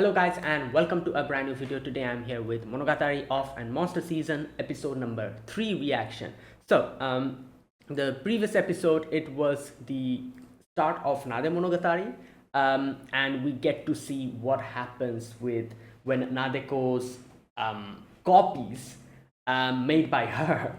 Hello guys and welcome to a brand new video. Today I'm here with Monogatari of and Monster Season episode number 3 reaction. The previous episode, it was the start of NADEMONOGATARI, and we get to see what happens with when Nadeko's copies made by her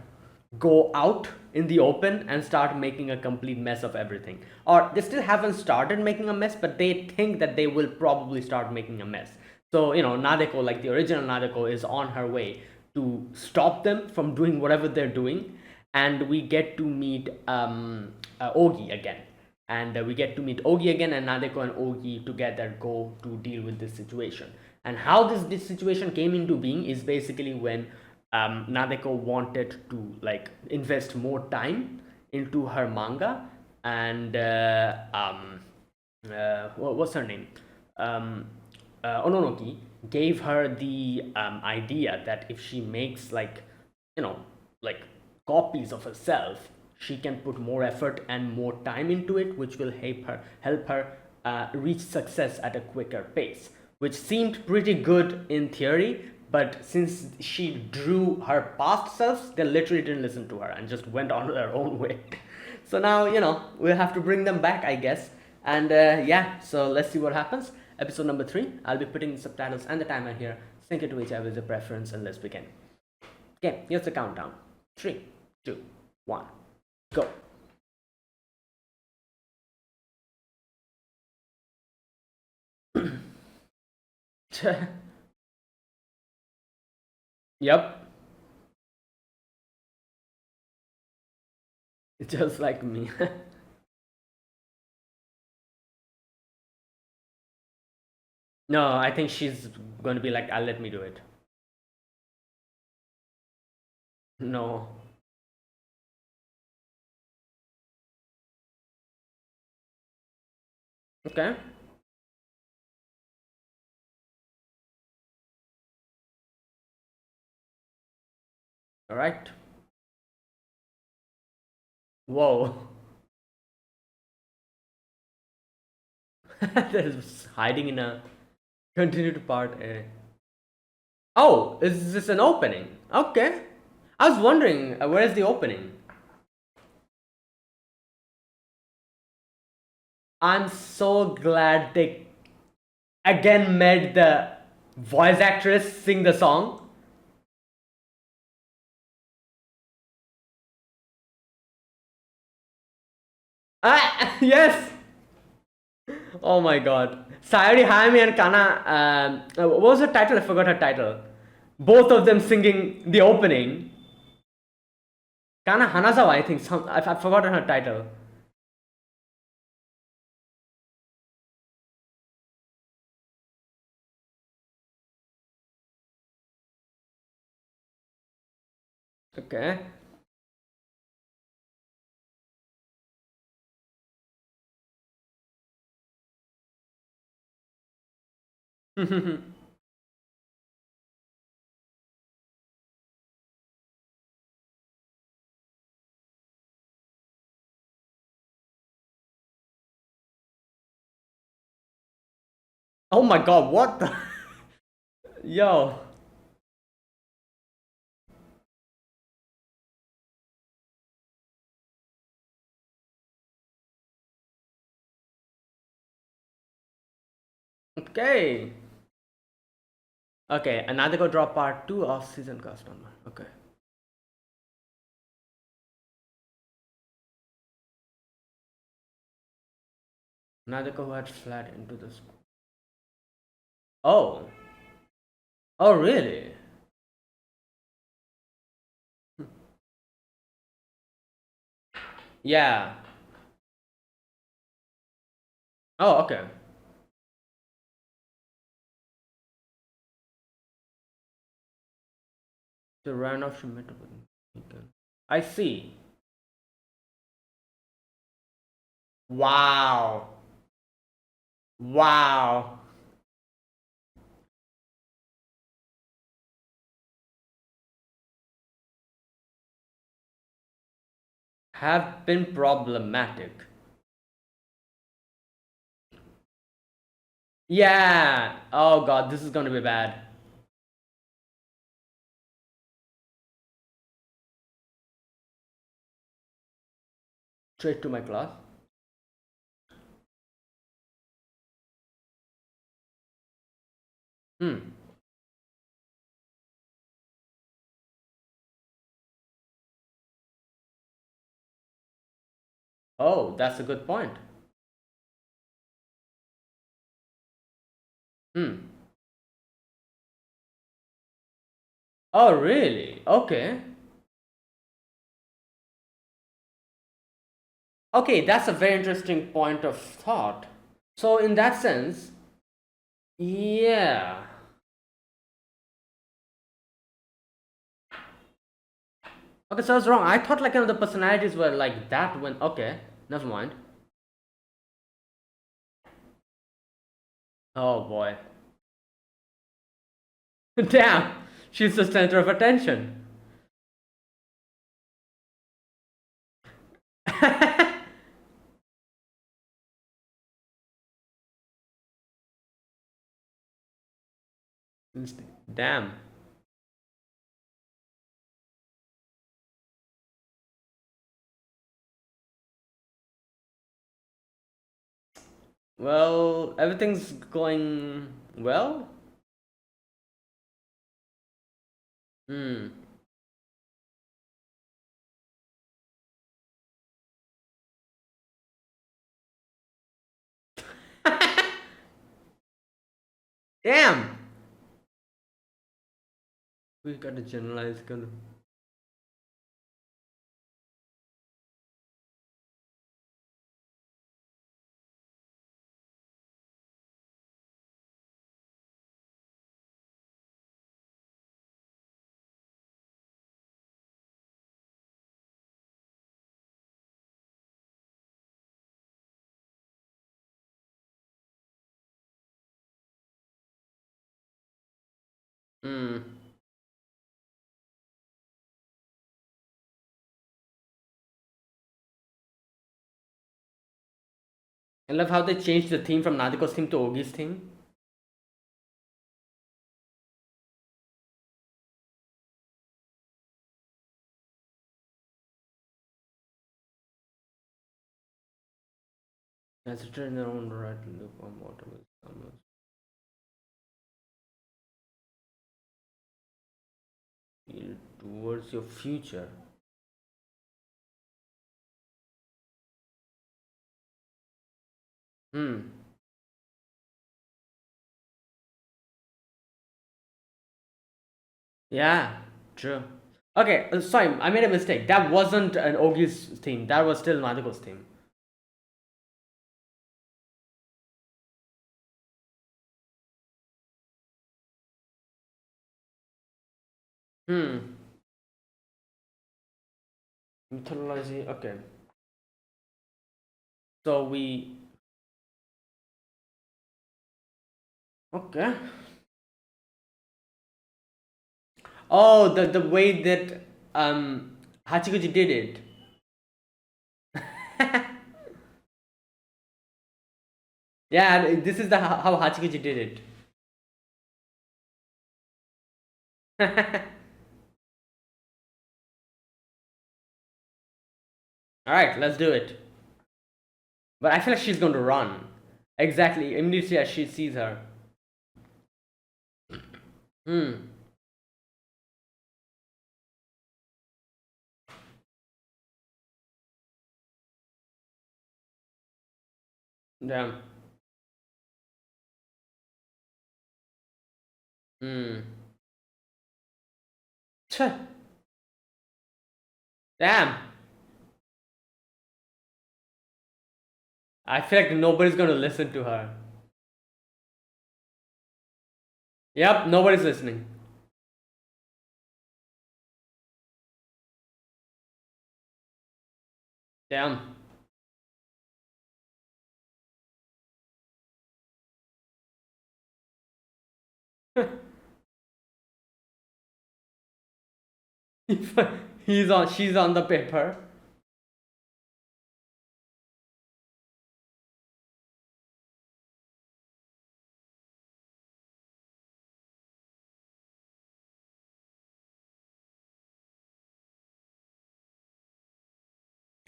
go out in the open and start making a complete mess of everything. Or they still haven't started making a mess, but they think that they will probably start making a mess. So, Nadeko, like the original Nadeko, is on her way to stop them from doing whatever they're doing. And we get to meet Ogi again. And we get to meet Ogi again, and Nadeko and Ogi together go to deal with this situation. And how this situation came into being is basically when Nadeko wanted to invest more time into her manga, and what's her name? Ononoki gave her the idea that if she makes copies of herself, she can put more effort and more time into it, which will help her reach success at a quicker pace, which seemed pretty good in theory. But since she drew her past selves, they literally didn't listen to her and just went on their own way. So now, we'll have to bring them back, I guess. And yeah, so let's see what happens. Episode number 3, I'll be putting the subtitles and the timer here. Sync it to whichever is your preference, and let's begin. Okay, here's the countdown. 3, 2, 1, go. Yep. Just like me. No, I think she's going to be like, let me do it. No. Okay. All right. Whoa. There's hiding in a continued part A. Oh, is this an opening? Okay. I was wondering, where is the opening? I'm so glad they again made the voice actress sing the song. Ah, yes! Oh my god. Sayori Hayami and Kana, what was her title? I forgot her title. Both of them singing the opening. Kana Hanazawa, I think. I've forgotten her title. Okay. Oh my god, what the? Yo. Okay. Okay, another go drop part 2 of season customer. Okay. Another go had flat into the school. Oh. Oh, really? Yeah. Oh, okay. The ran off she met up with. I see. Wow. Wow. Have been problematic. Yeah. Oh god, this is gonna be bad. Straight to my class. Hmm. Oh, that's a good point. Hmm. Oh, really? Okay. Okay, that's a very interesting point of thought. So, in that sense, yeah. Okay, so I was wrong. I thought like the personalities were like that when. Okay, never mind. Oh boy. Damn, she's the center of attention. Damn. Well, everything's going well. Hmm. Damn. We got to generalize. Kind of. Hmm. I love how they changed the theme from Nadiko's theme to Ogi's theme. As a turn their own right loop on water with summers. Towards your future. Hmm. Yeah, true. Okay, sorry, I made a mistake. That wasn't an Ogi's theme. That was still Nadiko's theme. Hmm. Mythology. Okay. So we. Okay. Oh, the way that Hachiguchi did it. Yeah, this is the how Hachiguchi did it. All right, let's do it. But I feel like she's going to run. Exactly, immediately as she sees her. Hmm. Damn. Hmm. Tch. Damn. I feel like nobody's going to listen to her. Yep, nobody's listening. Damn. He's on. She's on the paper.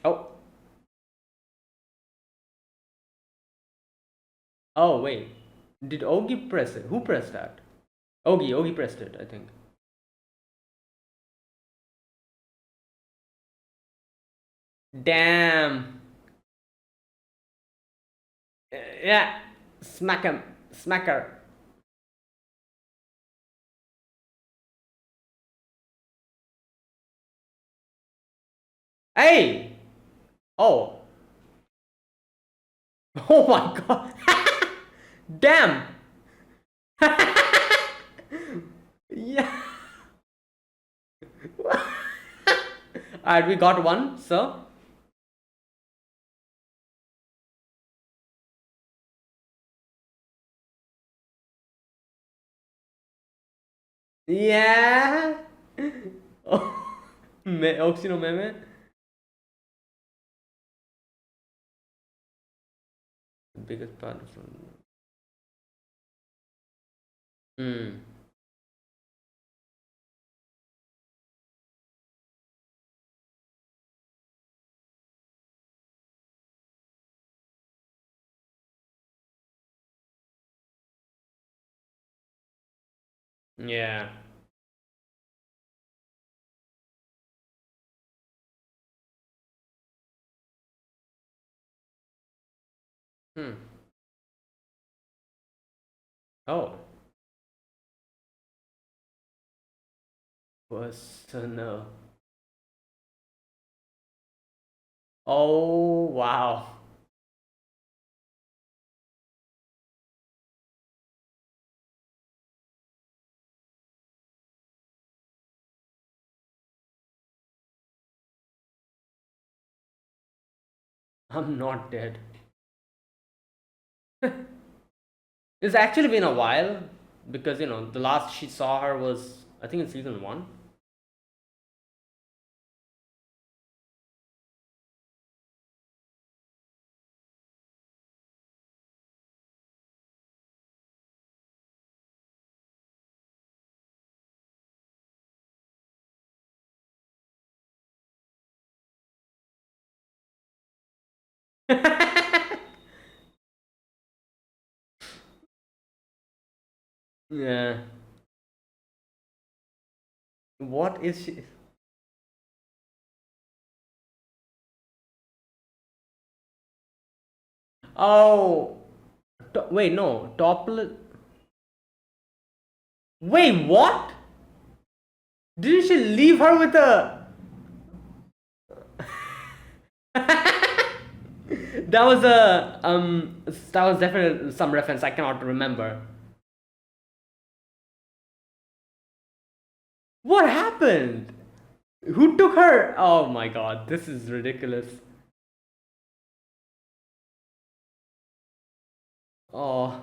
Oh. Oh, wait. Did Ogi press it? Who pressed that? Ogi pressed it, I think. Damn. Yeah. Smack him. Smack her. Hey! Oh. Oh my god. Damn. Yeah. Alright, we got one, so. Yeah. Oh. Oxino meme. The biggest part of. Hmm. Yeah. Hmm. Oh. Personal. Oh, wow. I'm not dead. It's actually been a while because the last she saw her was, I think, in season one. Yeah. What is she? Oh, wait, no, Topple. Wait, what? Didn't she leave her with a? That was a That was definitely some reference I cannot remember. What happened? Who took her? Oh my god, this is ridiculous. Oh.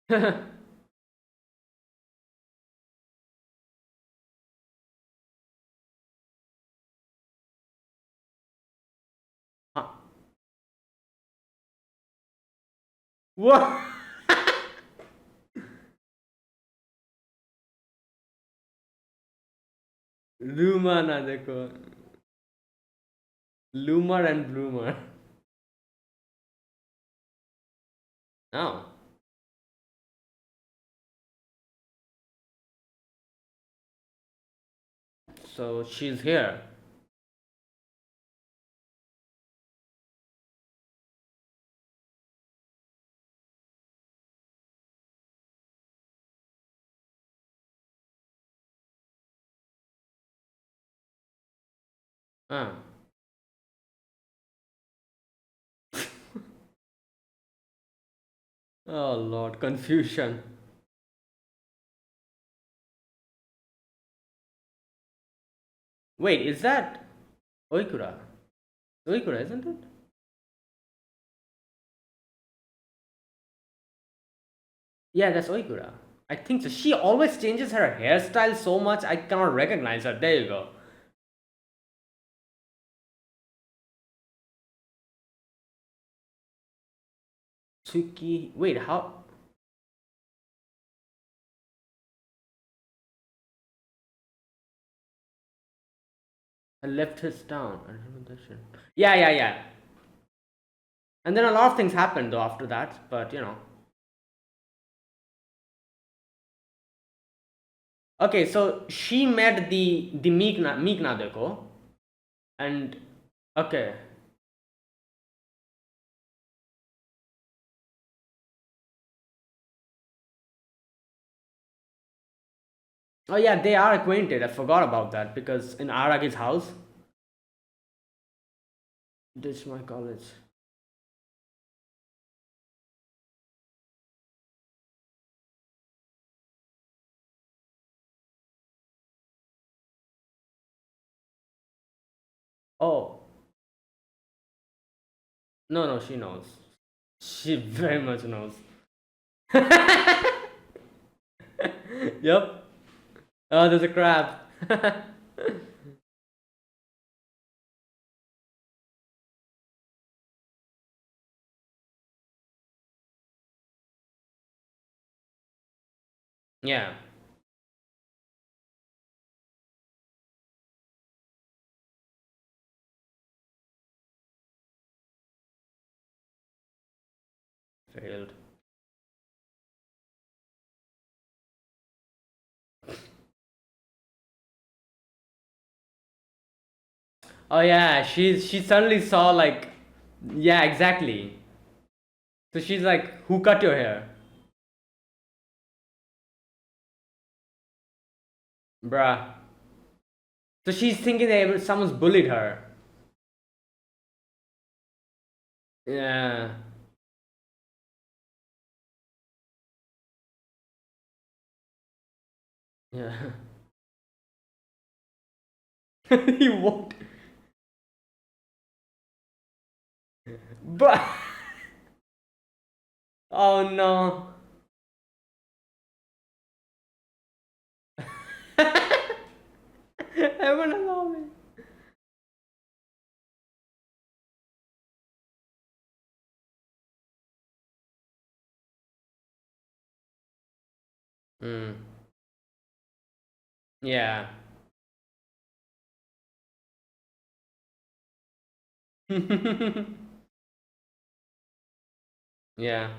Huh. What? Luma na dekho. Loomer and Bloomer. Oh. So she's here. Ah. Oh lord, confusion. Wait, is that Oikura? Oikura, isn't it? Yeah, that's Oikura. I think so. She always changes her hairstyle so much I cannot recognize her. There you go. Tsuki. Wait, how? I left his town. I remember that shit. Yeah, yeah, yeah. And then a lot of things happened though after that, but you know. Okay, so she met the Meekna Deko, and okay. Oh yeah, they are acquainted. I forgot about that because in Aragi's house, ditch my college. Oh no, no, she knows. She very much knows. Yep. Oh, there's a crab. Yeah. Failed. Oh yeah, she suddenly saw like, yeah, exactly. So she's like, who cut your hair? Bruh. So she's thinking that someone's bullied her. Yeah. Yeah. He won't. But oh no. Heaven allow me. Mm. Yeah. Yeah.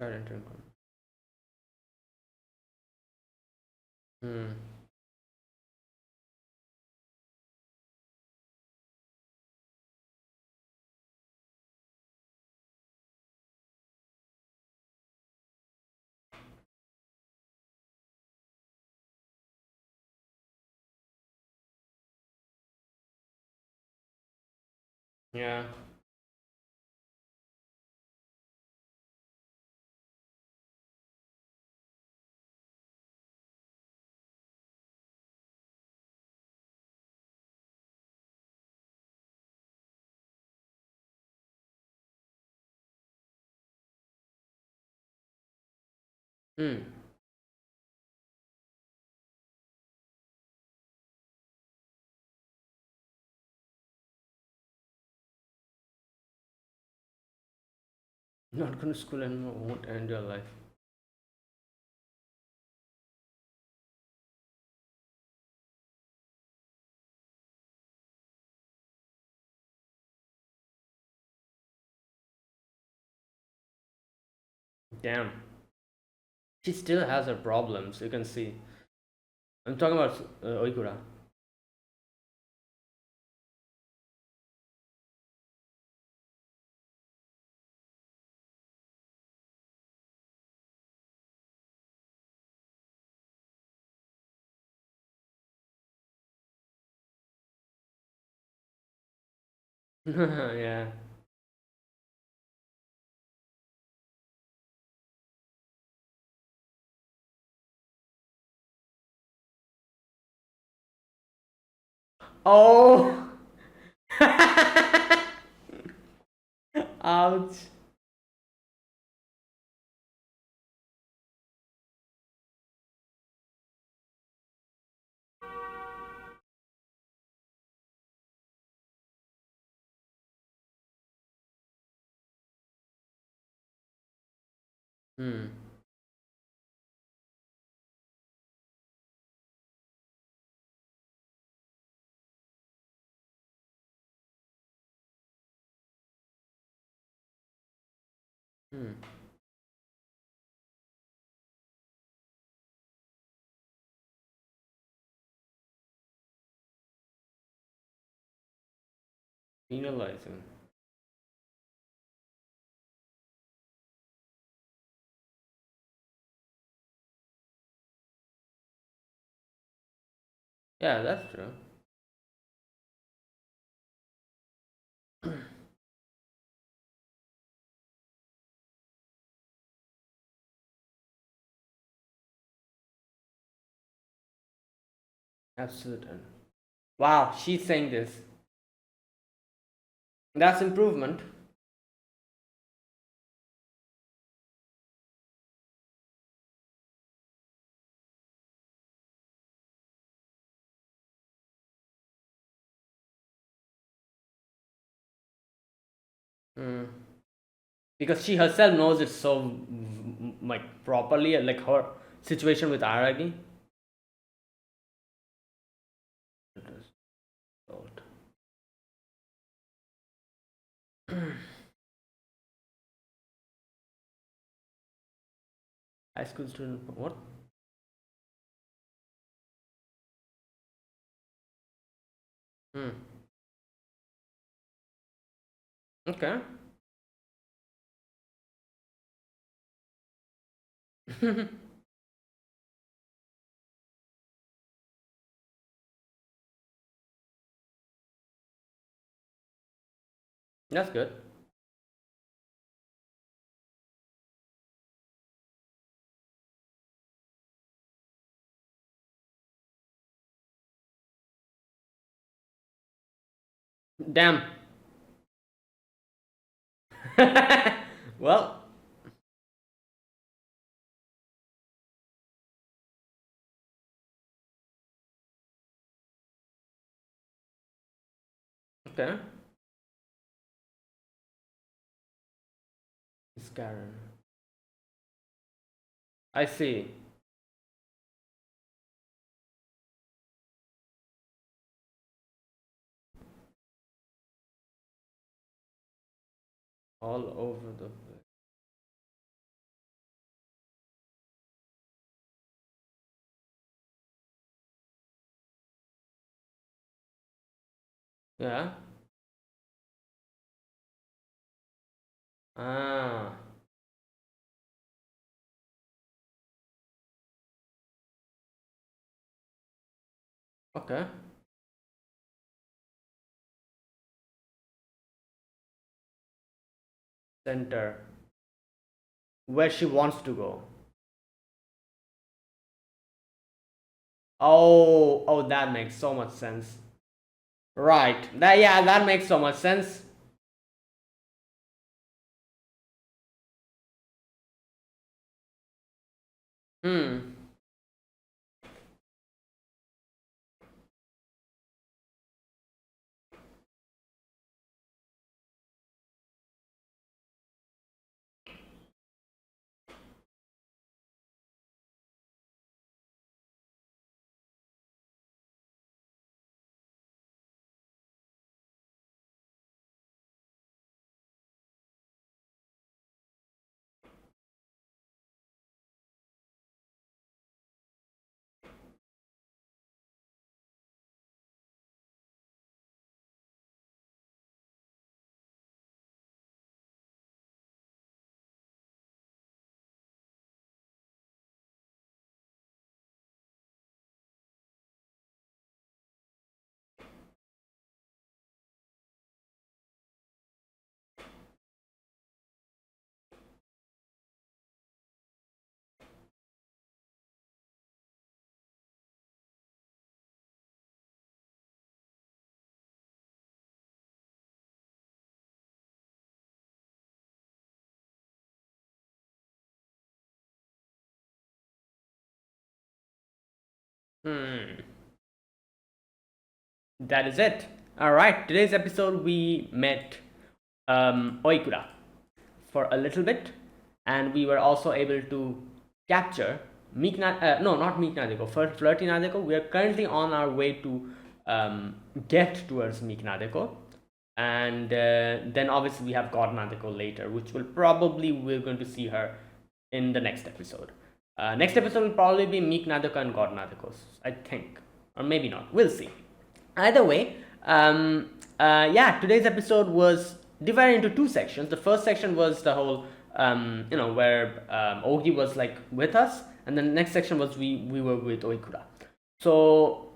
Current income. Mm. Yeah. Mm. Not going to school anymore won't end your life. Damn. She still has her problems, you can see. I'm talking about Oikura. Yeah. Oh! Ouch. Hmm. Hmm. Penalizing. Yeah, that's true. Absolutely. Wow, she's saying this. That's improvement. Hmm. Because she herself knows it so like properly, like her situation with Aragi. High school student. What? Hmm. Okay. That's good. Damn. Well. Okay. It's Karen. I see. All over the place. Yeah. Ah. Okay. Center. Where she wants to go. Oh, oh, that makes so much sense. Right. That, yeah, that makes so much sense. Hmm. Hmm. That is it. All right. Today's episode we met Oikura for a little bit, and we were also able to capture not Meek Nadeko, Flirty Nadeko. We are currently on our way to get towards Meek Nadeko, and then obviously we have God Nadeko later, which we're going to see her in the next episode. Next episode will probably be Meek Nadeko and God Nadeko, I think, or maybe not. We'll see. Either way, today's episode was divided into two sections. The first section was the whole, where Ogi was like with us, and the next section was we were with Oikura. So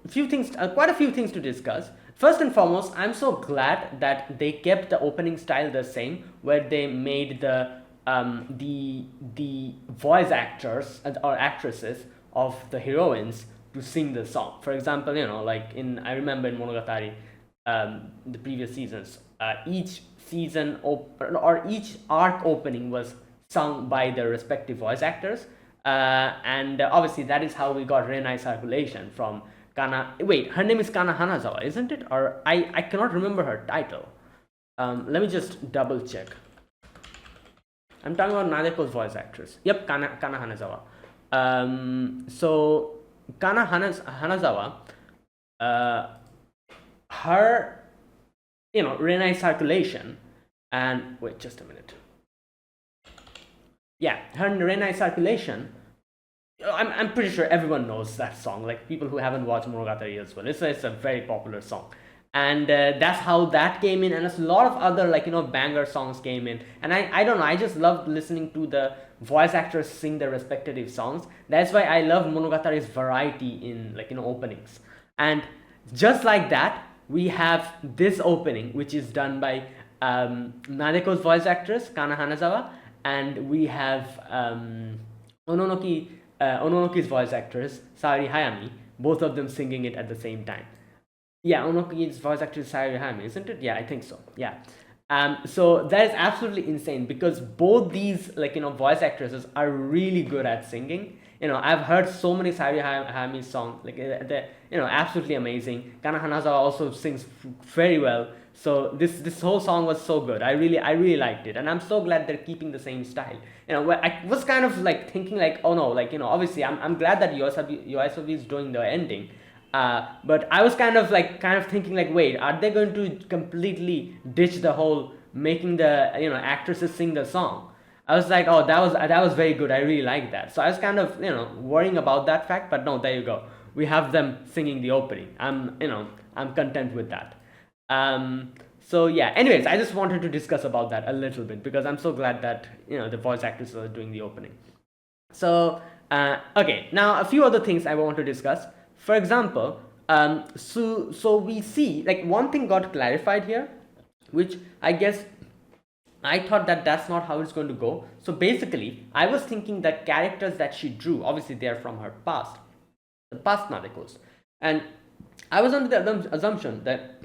quite a few things to discuss. First and foremost, I'm so glad that they kept the opening style the same, where they made the voice actors or actresses of the heroines to sing the song. For example, I remember in Monogatari, the previous seasons, each season or each arc opening was sung by their respective voice actors, and obviously that is how we got Renai Circulation from Kana. Wait, her name is Kana Hanazawa, isn't it? Or I cannot remember her title. Let me just double check. I'm talking about Nadeko's voice actress. Yep, Kana Hanazawa. So Kana Hanazawa, her, Renai Circulation, and wait, just a minute. Yeah, her Renai Circulation. I'm pretty sure everyone knows that song. Like people who haven't watched Monogatari as well. It's a very popular song. And that's how that came in, and a lot of other banger songs came in, and I don't know, I just loved listening to the voice actors sing their respective songs. That's why I love Monogatari's variety in openings. And just like that, we have this opening which is done by Nadeko's voice actress Kana Hanazawa, and we have Ononoki's voice actress Saori Hayami, both of them singing it at the same time. Yeah, Onoki's voice actor is Saori Hayami, isn't it? Yeah, I think so. Yeah. So that is absolutely insane because both these voice actresses are really good at singing. I've heard so many Saori Hayami songs, they're absolutely amazing. Kana Hanazawa also sings very well. So this whole song was so good. I really liked it, and I'm so glad they're keeping the same style. I was kind of thinking oh no, obviously I'm glad that Yoasobi is doing the ending. But I was kind of thinking wait, are they going to completely ditch the whole making the actresses sing the song? I was like, oh, that was very good. I really like that. So I was kind of worrying about that fact, but no, there you go. We have them singing the opening. I'm content with that. So yeah. Anyways, I just wanted to discuss about that a little bit because I'm so glad that the voice actors are doing the opening. So okay, now a few other things I want to discuss. For example, so we see one thing got clarified here, which I guess I thought that's not how it's going to go. So basically, I was thinking that characters that she drew, obviously they are from her past, the past Nadekos, and I was under the assumption that,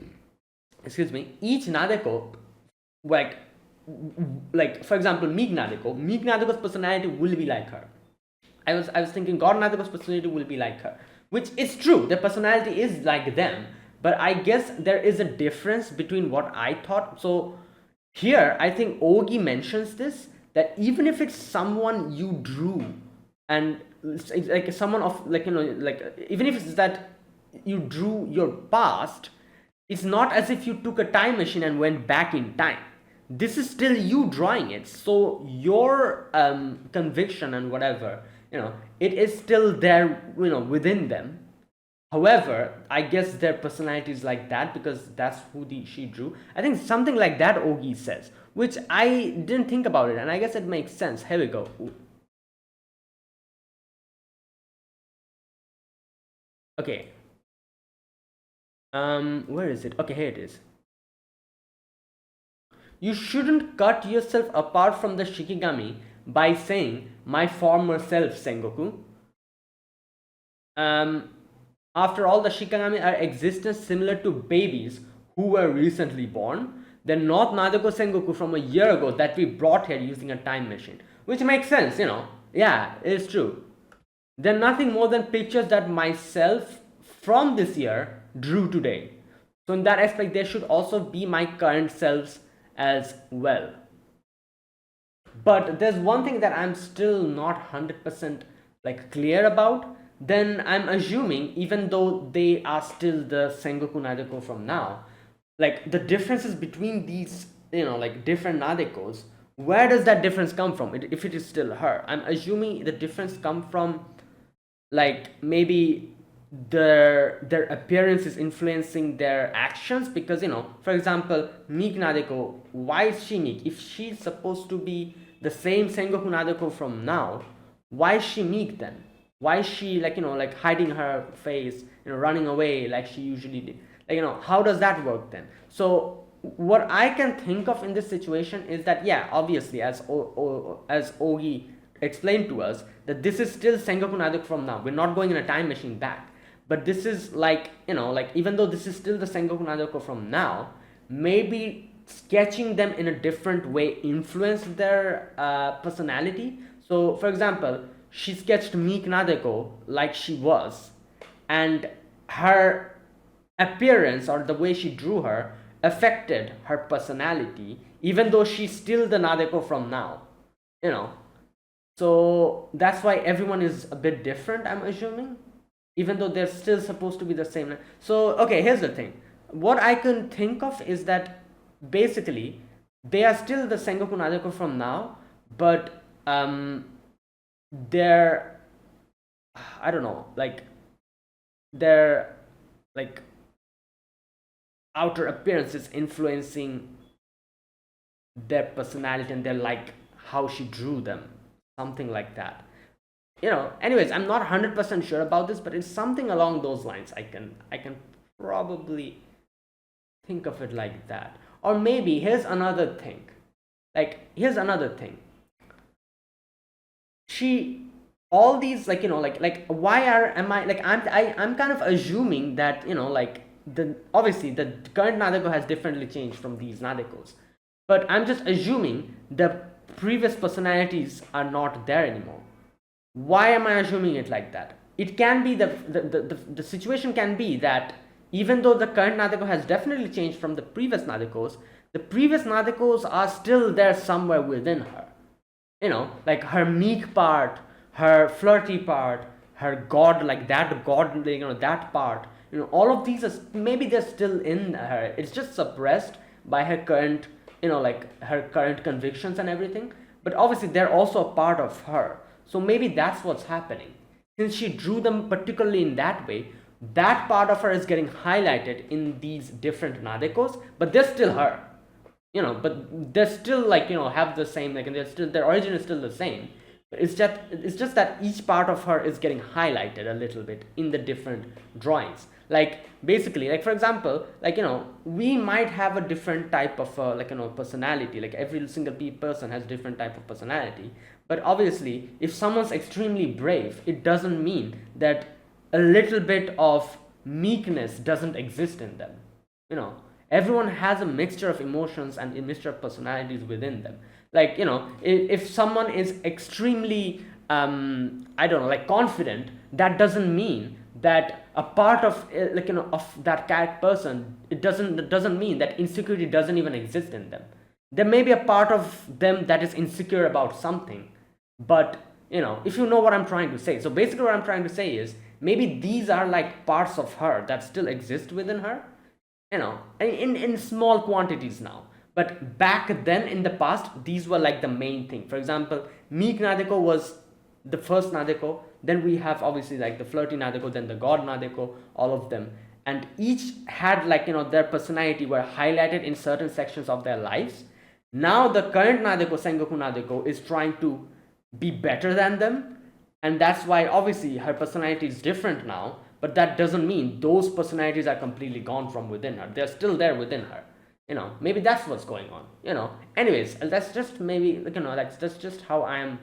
each Nadeko, for example, Meek Nadeko's personality will be like her. I was thinking God Nadeko's personality will be like her. Which is true, the personality is like them, but I guess there is a difference between what I thought. So here, I think Ogi mentions this, that even if it's someone you drew, and it's someone of even if it's that you drew your past, it's not as if you took a time machine and went back in time. This is still you drawing it. So your conviction and whatever, it is still there, within them. However, I guess their personality is like that because that's who she drew. I think something like that Ogi says, which I didn't think about it, and I guess it makes sense. Here we go. Okay. Where is it? Okay, here it is. You shouldn't cut yourself apart from the Shikigami by saying, my former self, Sengoku. After all, the Shikigami are existence similar to babies who were recently born. They're not Nadeko Sengoku from a year ago that we brought here using a time machine. Which makes sense, Yeah, it is true. They're nothing more than pictures that myself from this year drew today. So in that aspect, they should also be my current selves as well. But there's one thing that I'm still not 100% like clear about. Then I'm assuming, even though they are still the Sengoku Nadeko from now, like the differences between these, like different Nadekos, where does that difference come from? If it is still her, I'm assuming the difference come from, like, maybe their appearance is influencing their actions. Because, for example, meek Nadeko, why is she meek? If she's supposed to be the same Sengoku Nadeko from now, why is she meek then? Why is she, like, like hiding her face, running away like she usually did? Like, how does that work then? So what I can think of in this situation is that, yeah, obviously, as Ogi explained to us, that this is still Sengoku Nadeko from now. We're not going in a time machine back. But this is like, like, even though this is still the Sengoku Nadeko from now, maybe sketching them in a different way influenced their personality. So, for example, she sketched meek Nadeko like she was, and her appearance or the way she drew her affected her personality, even though she's still the Nadeko from now. So that's why everyone is a bit different, I'm assuming, even though they're still supposed to be the same. So, okay, here's the thing. What I can think of is that basically they are still the Sengoku Nadeko from now, but they're, I don't know, like, their, like, outer appearance is influencing their personality, and they're like how she drew them, something like that. Anyways, I'm not 100% sure about this, but it's something along those lines. I can probably think of it like that. Or maybe here's another thing. All these, like, like why am I, like, I'm kind of assuming that, like, obviously the current Nadeko has differently changed from these Nadekos, but I'm just assuming the previous personalities are not there anymore. Why am I assuming it like that? It can be the situation can be that even though the current Nadeko has definitely changed from the previous Nadekos, the previous Nadekos are still there somewhere within her. Like her meek part, her flirty part, her god, like that god, that part. All of these are, maybe they're still in her. It's just suppressed by her current, like her current convictions and everything. But obviously they're also a part of her. So maybe that's what's happening. Since she drew them particularly in that way, that part of her is getting highlighted in these different Nadekos, but they're still her. But they're still, like, have the same, like, and they're still, their origin is still the same. It's just that each part of her is getting highlighted a little bit in the different drawings. Like, basically, like, for example, like, we might have a different type of like, personality. Like, every single person has different type of personality. But obviously, if someone's extremely brave, it doesn't mean that a little bit of meekness doesn't exist in them. Everyone has a mixture of emotions and a mixture of personalities within them. Like, if someone is extremely, I don't know, like, confident, that doesn't mean that a part of, like, of that person, it doesn't mean that insecurity doesn't even exist in them. There may be a part of them that is insecure about something, but, if you know what I'm trying to say. So basically what I'm trying to say is, maybe these are like parts of her that still exist within her, in small quantities now. But back then in the past, these were like the main thing. For example, meek Nadeko was the first Nadeko. Then we have obviously like the flirty Nadeko, then the god Nadeko, all of them. And each had, like, their personality were highlighted in certain sections of their lives. Now the current Nadeko, Sengoku Nadeko, is trying to be better than them. And that's why obviously her personality is different now. But that doesn't mean those personalities are completely gone from within her. They're still there within her. Maybe that's what's going on. Anyways, that's just maybe, that's just how I am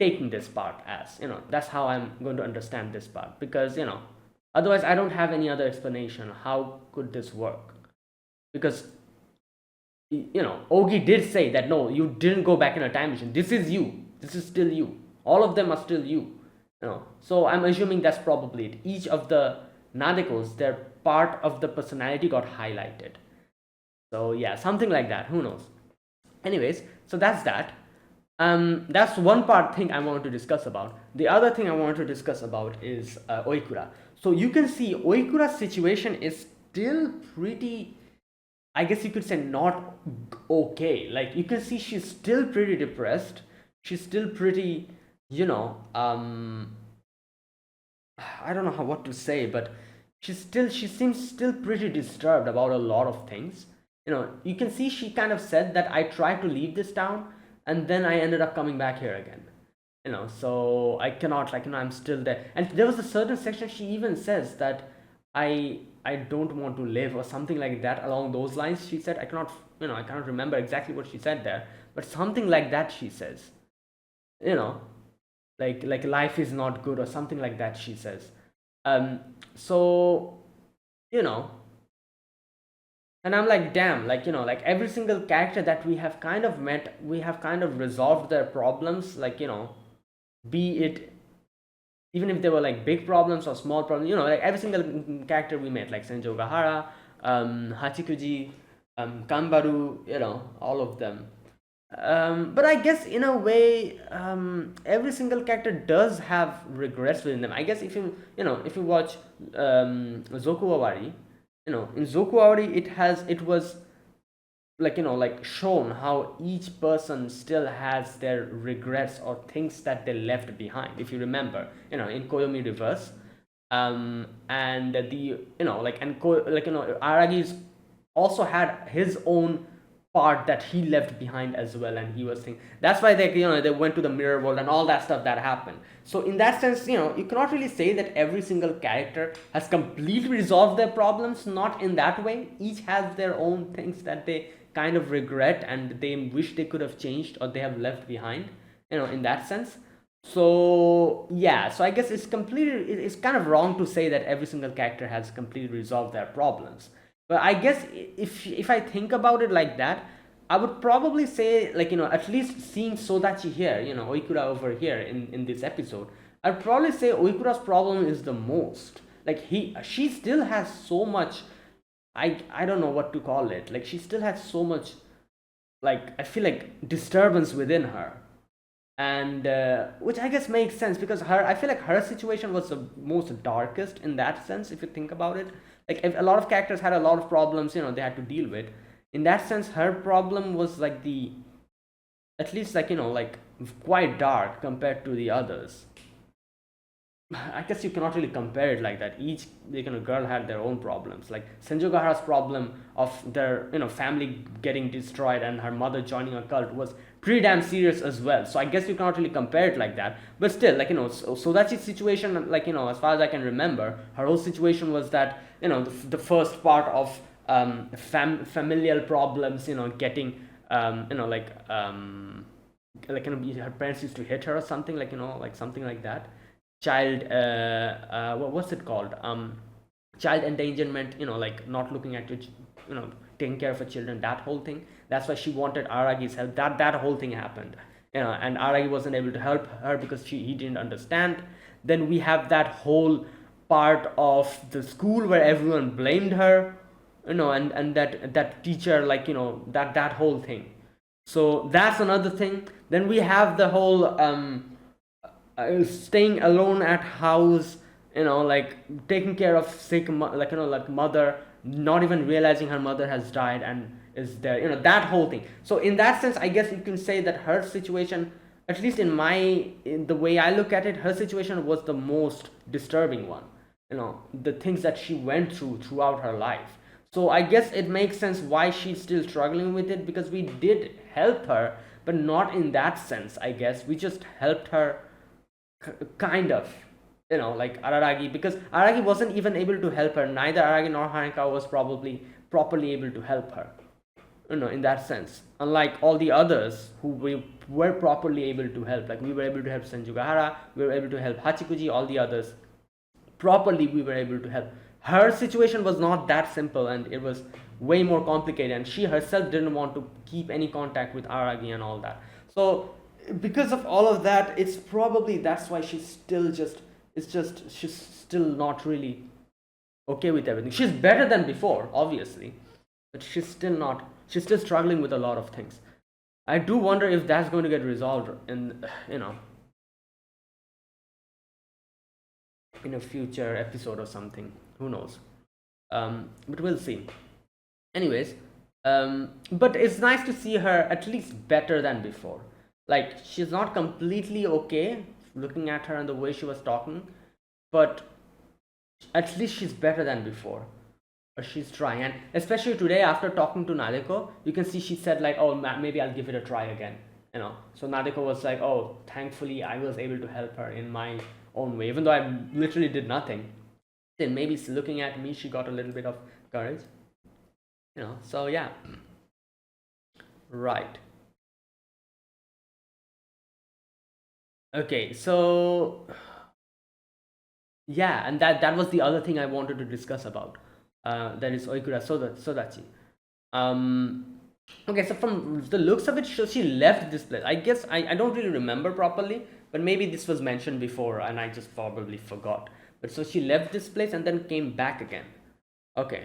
taking this part as, that's how I'm going to understand this part. Because, otherwise I don't have any other explanation. How could this work? Because, Ogi did say that, no, you didn't go back in a time machine. This is you. This is still you. All of them are still you. So I'm assuming that's probably it. Each of the Nadekos, their part of the personality got highlighted. So yeah, something like that. Who knows? Anyways, so that's that. That's one part thing I want to discuss about. The other thing I want to discuss about is Oikura. So you can see Oikura's situation is still pretty, I guess you could say, not okay. Like you can see she's still pretty depressed. She's still pretty, you know, I don't know what to say, but she seems still pretty disturbed about a lot of things. You can see she kind of said that I tried to leave this town and then I ended up coming back here again. So I cannot, like, I'm still there. And there was a certain section she even says that I don't want to live or something like that along those lines. She said, I cannot remember exactly what she said there, but something like that she says. You know, like life is not good or something like that she says. So you know and I'm like, damn, like, like every single character that we have kind of met, we have kind of resolved their problems, like, be it, even if they were like big problems or small problems, like every single character we met, like Senjo Gahara, Hachikuji, Kambaru, all of them. But I guess in a way, every single character does have regrets within them. I guess if you watch Zoku Awari, in Zoku Awari, it was like shown how each person still has their regrets or things that they left behind. If you remember, in Koyomi Reverse, and the Aragi's also had his own part that he left behind as well, and he was saying that's why they went to the mirror world and all that stuff that happened. So in that sense, you cannot really say that every single character has completely resolved their problems. Not in that way. Each has their own things that they kind of regret and they wish they could have changed or they have left behind, in that sense. So yeah, so I guess it's kind of wrong to say that every single character has completely resolved their problems. But I guess if I think about it like that, I would probably say, like, at least seeing Sodachi here, Oikura over here in this episode, I'd probably say Oikura's problem is the most. Like she still has so much, I don't know what to call it. Like she still has so much, like, I feel like disturbance within her, and which I guess makes sense because I feel like her situation was the most darkest in that sense. If you think about it, like if a lot of characters had a lot of problems, they had to deal with. In that sense, her problem was like the, at least, like, like quite dark compared to the others. I guess you cannot really compare it like that. Each girl had their own problems. Like Senjogahara's problem of their family getting destroyed and her mother joining a cult was pretty damn serious as well. So I guess you cannot really compare it like that. But still, like, so that's his situation. Like, as far as I can remember, her whole situation was that the first part of familial problems, getting her parents used to hit her or something, like, like something like that. Child what's it called, child endangerment, like not looking at your taking care of her children, that whole thing. That's why she wanted Aragi's help. That whole thing happened, and Aragi wasn't able to help her because he didn't understand. Then we have that whole part of the school where everyone blamed her, and that teacher, like, that whole thing. So that's another thing. Then we have the whole staying alone at house, like taking care of sick like mother, not even realizing her mother has died and is there, that whole thing. So in that sense, I guess you can say that her situation, at least in the way I look at it, her situation was the most disturbing one. The things that she went through throughout her life. So I guess it makes sense why she's still struggling with it, because we did help her, but not in that sense. I guess we just helped her kind of, like Araragi, because Aragi wasn't even able to help her. Neither Aragi nor Hanekawa was probably properly able to help her, in that sense. Unlike all the others who we were properly able to help, like we were able to help Senjugahara, we were able to help Hachikuji, all the others properly we were able to help. Her situation was not that simple, and it was way more complicated, and she herself didn't want to keep any contact with Aragi and all that. So because of all of that, it's probably that's why she's still she's still not really okay with everything. She's better than before, obviously, but she's still struggling with a lot of things. I do wonder if that's going to get resolved in, in a future episode or something. Who knows? But we'll see. Anyways, but it's nice to see her at least better than before. Like, she's not completely okay looking at her and the way she was talking, but at least she's better than before. Or she's trying, and especially today after talking to Nadeko, you can see she said like, "Oh, maybe I'll give it a try again." So Nadeko was like, "Oh, thankfully I was able to help her in my own way, even though I literally did nothing." Then maybe looking at me, she got a little bit of courage. So yeah. Right. Okay, so yeah, and that was the other thing I wanted to discuss about. That is Oikura Sodachi. Um, okay, so from the looks of it, she left this place. I guess I don't really remember properly, but maybe this was mentioned before and I just probably forgot. But so she left this place and then came back again. Okay.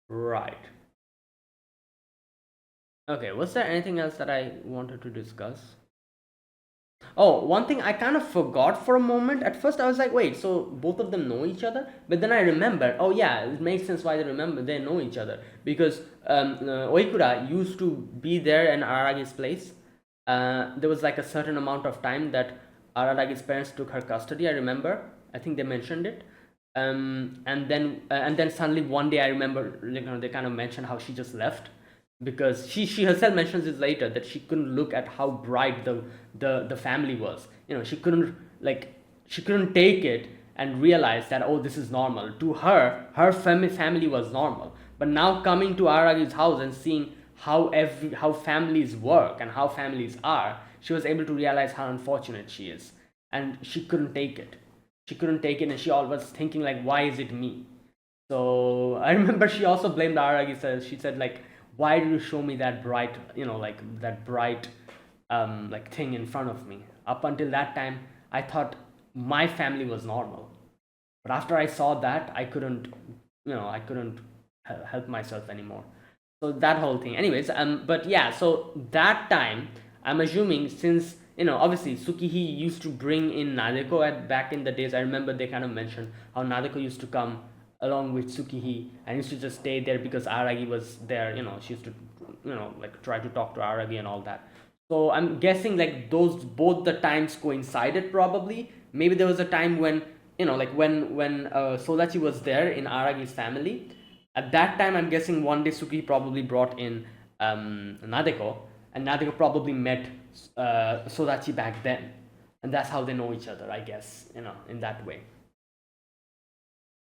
Right. Okay, was there anything else that I wanted to discuss? Oh, one thing I kind of forgot for a moment. At first, I was like, wait, so both of them know each other? But then I remembered, oh, yeah, it makes sense why they know each other. Because Oikura used to be there in Araragi's place. There was like a certain amount of time that Araragi's parents took her custody, I remember. I think they mentioned it. And then suddenly one day I remember, they kind of mentioned how she just left because she herself mentions this later that she couldn't look at how bright the family was. She couldn't take it and realize that, oh, this is normal. To her family was normal, but now coming to Aragi's house and seeing how families work and how families are, she was able to realize how unfortunate she is, and she couldn't take it, and she always thinking like, why is it me? So I remember she also blamed Aragi. She said like, why did you show me that bright, like that bright, like thing in front of me? Up until that time, I thought my family was normal, but after I saw that, I couldn't help myself anymore. So that whole thing. Anyways, but yeah, so that time, I'm assuming since obviously Sukihi used to bring in Nadeko at back in the days. I remember they kind of mentioned how Nadeko used to come along with Sukihi and used to just stay there because Aragi was there. She used to, like try to talk to Aragi and all that. So I'm guessing like those both the times coincided probably. Maybe there was a time when like when Sodachi was there in Aragi's family. At that time, I'm guessing one day Suki probably brought in Nadeko, and Nadeko probably met Sodachi back then, and that's how they know each other, I guess, in that way.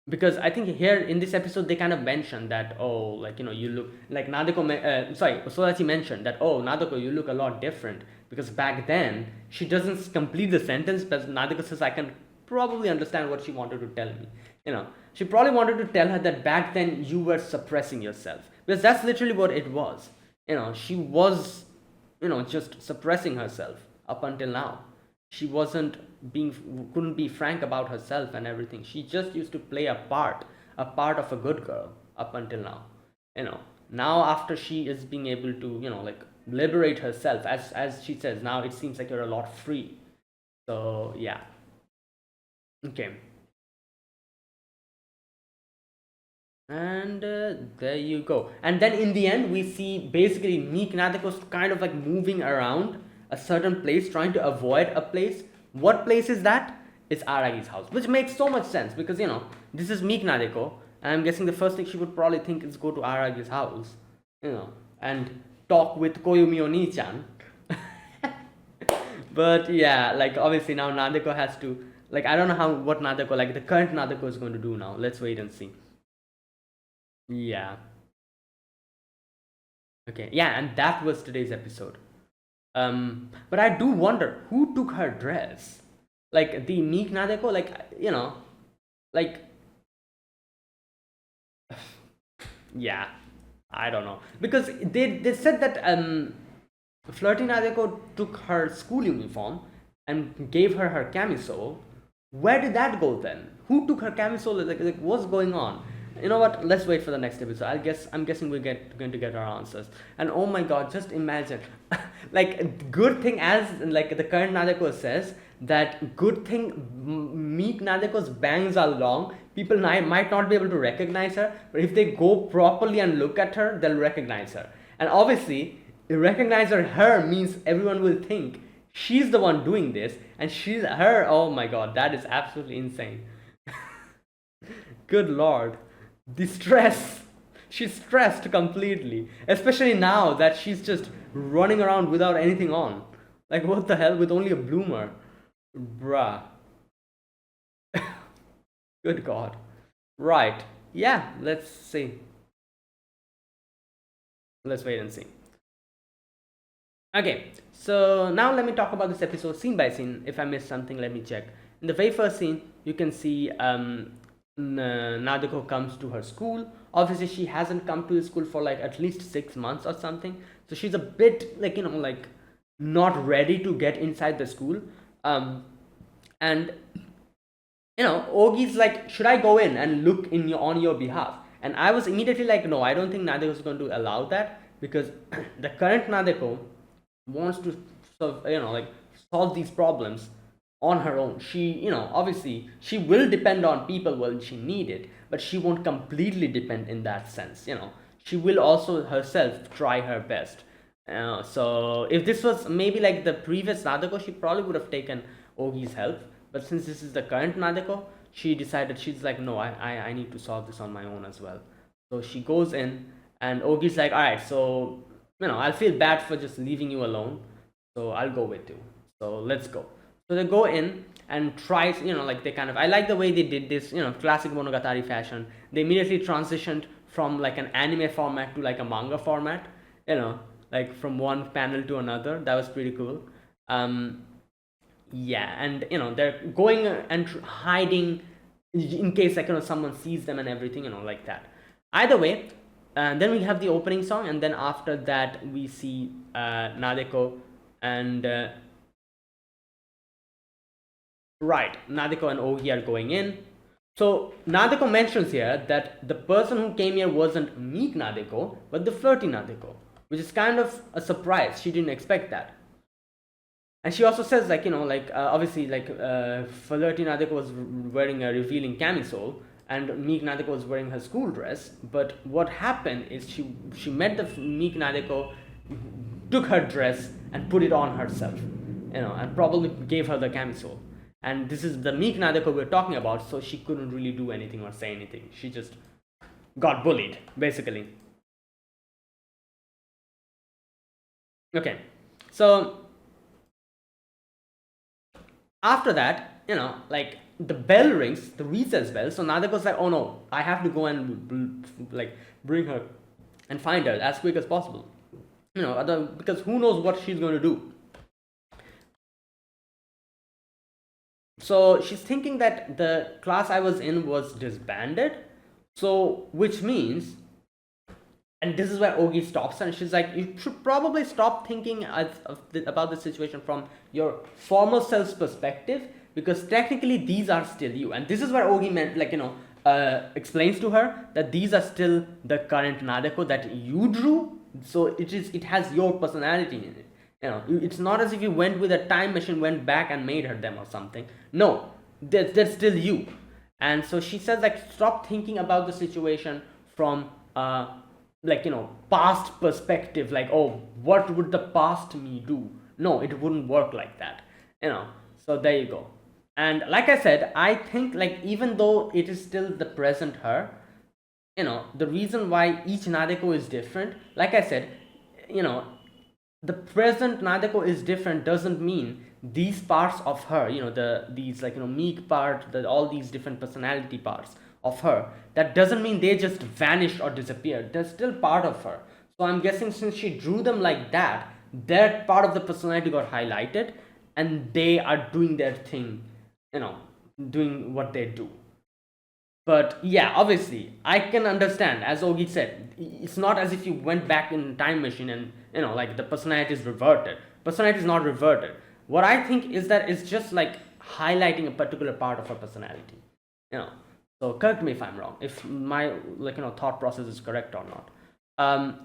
Because I think here in this episode they kind of mentioned that, oh, like you look like Nadeko. Sorry, Sodachi mentioned that, oh, Nadeko, you look a lot different because back then she doesn't complete the sentence, but Nadeko says, I can probably understand what she wanted to tell me. She probably wanted to tell her that back then you were suppressing yourself, because that's literally what it was. She was, just suppressing herself up until now. She couldn't be frank about herself and everything. She just used to play a part of a good girl up until now. Now after she is being able to, like liberate herself, as she says, now it seems like you're a lot free. So yeah. Okay. And there you go. And then in the end, we see basically Meek Nadeko's kind of like moving around a certain place, trying to avoid a place. What place is that? It's Aragi's house, which makes so much sense because this is Meek Nadeko, and I'm guessing the first thing she would probably think is go to Aragi's house, and talk with Koyumi Oni-chan. But yeah, like obviously now Nadeko has to, like, I don't know what Nadeko, like the current Nadeko is going to do now. Let's wait and see. Yeah. Okay. Yeah, and that was today's episode. But I do wonder who took her dress. Like the Meek Nadeko, like like yeah, I don't know, because they said that Flirty Nadeko took her school uniform and gave her her camisole. Where did that go then? Who took her camisole? Like what's going on? You know what? Let's wait for the next episode. I'm guessing going to get our answers. And oh my god, just imagine, like good thing, as like the current Nadeko says, that good thing meek Nadeko's bangs are long. People might not be able to recognize her, but if they go properly and look at her, they'll recognize her. And obviously, recognize her means everyone will think she's the one doing this, and she's her. Oh my god, that is absolutely insane. Good lord, the stress. She's stressed completely, especially now that she's just running around without anything on. Like, what the hell, with only a bloomer? Bruh. Good god. Right. Yeah, let's see. Let's wait and see. Okay, so now let me talk about this episode scene by scene. If I missed something, let me check. In the very first scene, you can see Nadeko comes to her school. Obviously, she hasn't come to the school for like at least 6 months or something. So she's a bit like, like not ready to get inside the school. And Ogi's like, should I go in and look on your behalf? And I was immediately like, no, I don't think Nadeko is going to allow that, because the current Nadeko wants to solve these problems on her own. She, obviously she will depend on people when she need it, but she won't completely depend in that sense. She will also herself try her best. So if this was maybe like the previous Nadeko, she probably would have taken Ogi's help. But since this is the current Nadeko, she decided, she's like, no, I need to solve this on my own as well. So she goes in, and Ogi's like, all right, so I'll feel bad for just leaving you alone, so I'll go with you. So let's go. So they go in and try, like they kind of, I like the way they did this, classic Monogatari fashion. They immediately transitioned from like an anime format to like a manga format, like from one panel to another. That was pretty cool. Yeah, and they're going and hiding in case like someone sees them and everything, like that. Either way, then we have the opening song, and then after that we see Nadeko and Nadeko and Ogi are going in. So Nadeko mentions here that the person who came here wasn't meek Nadeko, but the flirty Nadeko, which is kind of a surprise. She didn't expect that. And she also says, like, obviously, like, flirty Nadeko was wearing a revealing camisole, and meek Nadeko was wearing her school dress. But what happened is she met the meek Nadeko, took her dress and put it on herself, and probably gave her the camisole. And this is the meek Nadeko we're talking about, so she couldn't really do anything or say anything. She just got bullied, basically. Okay, so after that, like the bell rings, the recess bell. So Nadeko's like, oh no, I have to go and like bring her and find her as quick as possible. Because who knows what she's going to do. So she's thinking that the class I was in was disbanded. So which means, and this is where Ogi stops her, and she's like, you should probably stop thinking about the situation from your former self's perspective, because technically these are still you. And this is where Ogi meant, like, explains to her that these are still the current Nadeko that you drew. So it has your personality in it. It's not as if you went with a time machine, went back and made her them or something. No, they're still you. And so she says, like, stop thinking about the situation from past perspective, like, oh, what would the past me do? No, it wouldn't work like that. So there you go. And like I said, I think, like, even though it is still the present her, the reason why each Nadeko is different, like I said, the present Nadeko is different doesn't mean these parts of her, these meek part, all these different personality parts of her, that doesn't mean they just vanished or disappeared. They're still part of her. So I'm guessing since she drew them like that, that part of the personality got highlighted, and they are doing their thing, doing what they do. But yeah, obviously, I can understand, as Ogi said, it's not as if you went back in time machine and, like the personality is reverted. Personality is not reverted. What I think is that it's just like highlighting a particular part of her personality. So correct me if I'm wrong, if my thought process is correct or not.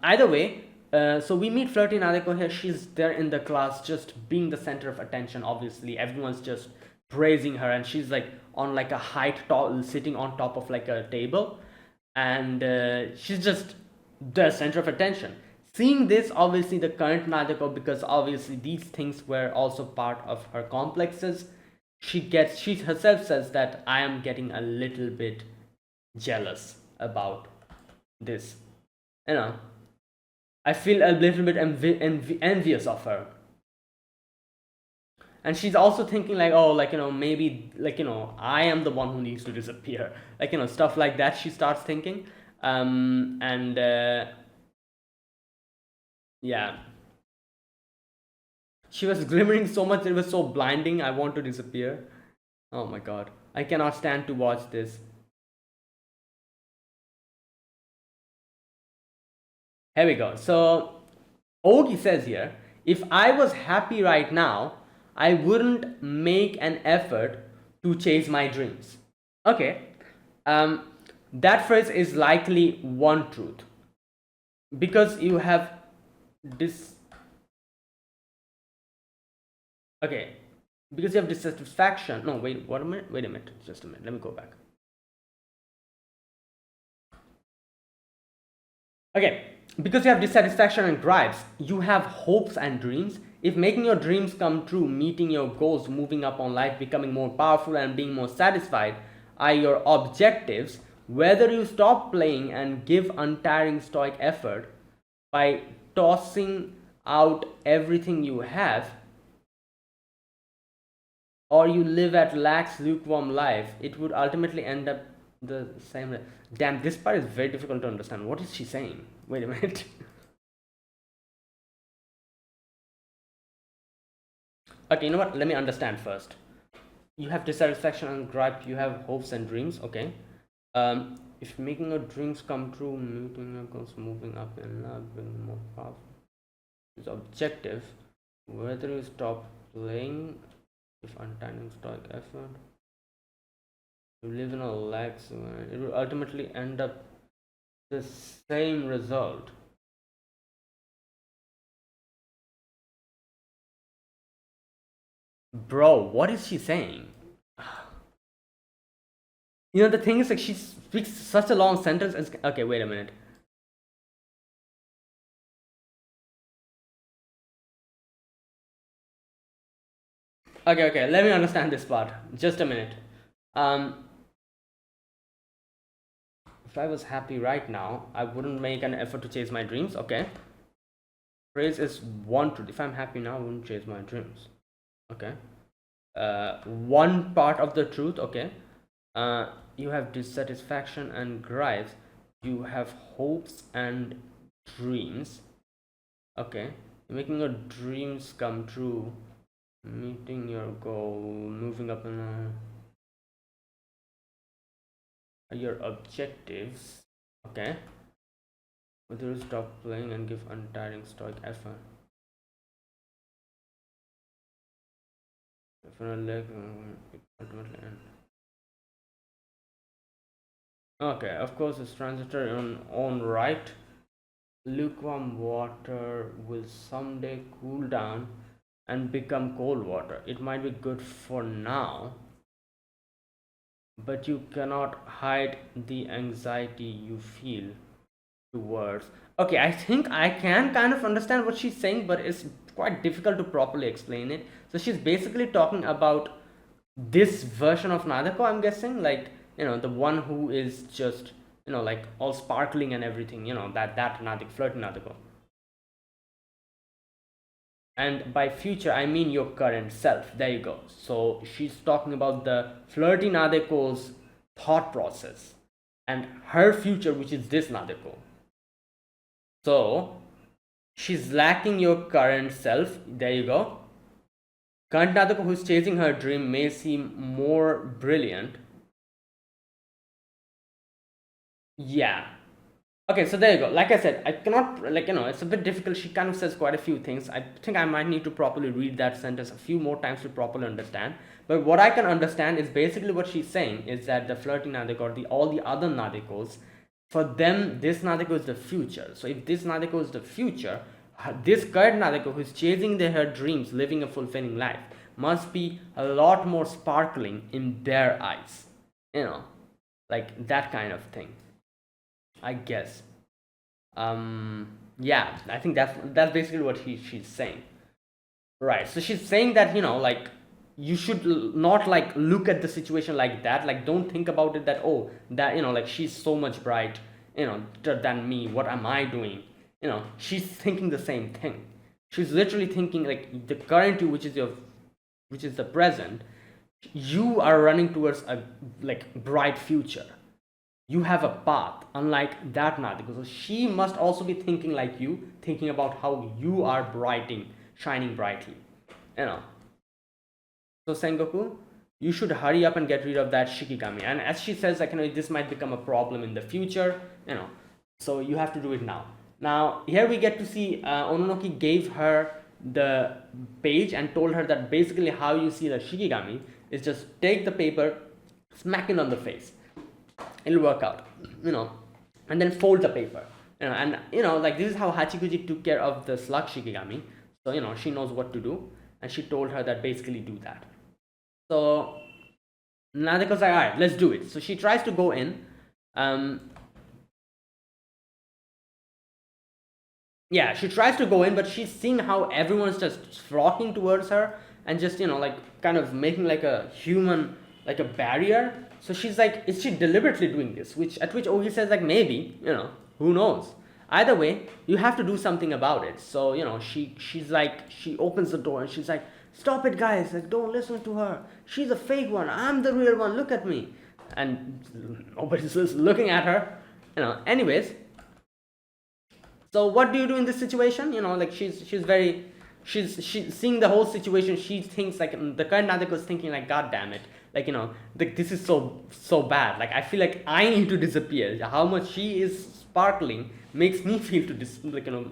Either way, so we meet flirty Nadeko here. She's there in the class, just being the center of attention. Obviously, everyone's just praising her, and she's like on like a height, sitting on top of like a table, and she's just the center of attention. Seeing this, obviously, the current Nadeko, because obviously these things were also part of her complexes, she herself says that I am getting a little bit jealous about this. You know, I feel a little bit envious of her. And she's also thinking like, oh, like, maybe like, I am the one who needs to disappear, like, stuff like that she starts thinking. And yeah, she was glimmering so much, it was so blinding, I want to disappear. Oh my god, I cannot stand to watch this. Here we go. So Ogi says here, if I was happy right now, I wouldn't make an effort to chase my dreams. Okay, that phrase is likely one truth, because you have this. Okay, because you have dissatisfaction. No, wait, what a minute. Wait a minute. Just a minute. Let me go back. Okay, because you have dissatisfaction and gripes, you have hopes and dreams. If making your dreams come true, meeting your goals, moving up on life, becoming more powerful, and being more satisfied are your objectives, whether you stop playing and give untiring stoic effort by tossing out everything you have, or you live at lax, lukewarm life, it would ultimately end up the same. Damn, this part is very difficult to understand. What is she saying? Wait a minute. Okay, you know what? Let me understand first. You have dissatisfaction and gripe. You have hopes and dreams. Okay. If making your dreams come true, meeting your goals, moving up in love, being more powerful is objective. Whether you stop playing, if untiring stoic effort, you live in a lax, it will ultimately end up the same result. Bro, what is she saying? The thing is, like, she speaks such a long sentence. Okay, wait a minute. Okay, let me understand this part. Just a minute. If I was happy right now, I wouldn't make an effort to chase my dreams. Okay. Praise is one truth. If I'm happy now, I wouldn't chase my dreams. Okay. One part of the truth. Okay. You have dissatisfaction and gripes. You have hopes and dreams. Okay. Making your dreams come true, meeting your goal, moving up in your objectives. Okay. Whether you stop playing and give untiring stoic effort. Definitely, ultimately end. Okay, of course, it's transitory on own right. Lukewarm water will someday cool down and become cold water. It might be good for now, but you cannot hide the anxiety you feel towards. Okay, I think I can kind of understand what she's saying, but it's quite difficult to properly explain it. So she's basically talking about this version of Nadeko, I'm guessing, like, the one who is just, like all sparkling and everything, that Nadeko, flirty Nadeko. And by future, I mean your current self. There you go. So she's talking about the flirty Nadeko's thought process and her future, which is this Nadeko. So she's lacking your current self. There you go. Current Nadeko, who's chasing her dream, may seem more brilliant. Yeah. Okay, so there you go. Like I said, I cannot, like, it's a bit difficult. She kind of says quite a few things. I think I might need to properly read that sentence a few more times to properly understand. But what I can understand is basically what she's saying is that the flirting Nadeko or all the other Nadekos, for them, this Nadeko is the future. So if this Nadeko is the future, this current Nadeko who's chasing her dreams, living a fulfilling life, must be a lot more sparkling in their eyes. Like that kind of thing, I guess. Yeah, I think that's basically what she's saying, right? So she's saying that, like, you should not like look at the situation like that. Like, don't think about it that, oh, that, like, she's so much bright, than me, what am I doing? She's thinking the same thing. She's literally thinking like the current you, which is the present, you are running towards a like bright future. You have a path, unlike that Nadiko. So she must also be thinking like you, thinking about how you are shining brightly. You know. So Sengoku, you should hurry up and get rid of that Shikigami. And as she says, like, this might become a problem in the future. So you have to do it now. Now here we get to see Ononoki gave her the page and told her that basically how you see the Shikigami is just take the paper, smack it on the face. It'll work out, and then fold the paper. And like, this is how Hachikuji took care of the slug Shikigami. So she knows what to do, and she told her that basically do that. So Nadeko's like, all right, let's do it. So she tries to go in. Yeah, she tries to go in, but she's seeing how everyone's just flocking towards her and just, like, kind of making like a human, like a barrier. So she's like, is she deliberately doing this? At which Ogi says, like, maybe, who knows? Either way, you have to do something about it. So, she's like, she opens the door and she's like, stop it, guys, like, don't listen to her. She's a fake one. I'm the real one. Look at me. And nobody's looking at her. Anyways, so what do you do in this situation? Like, she's seeing the whole situation. She thinks like the current Nadeko is thinking like, God damn it, like, like, this is so bad. Like, I feel like I need to disappear. How much she is sparkling makes me feel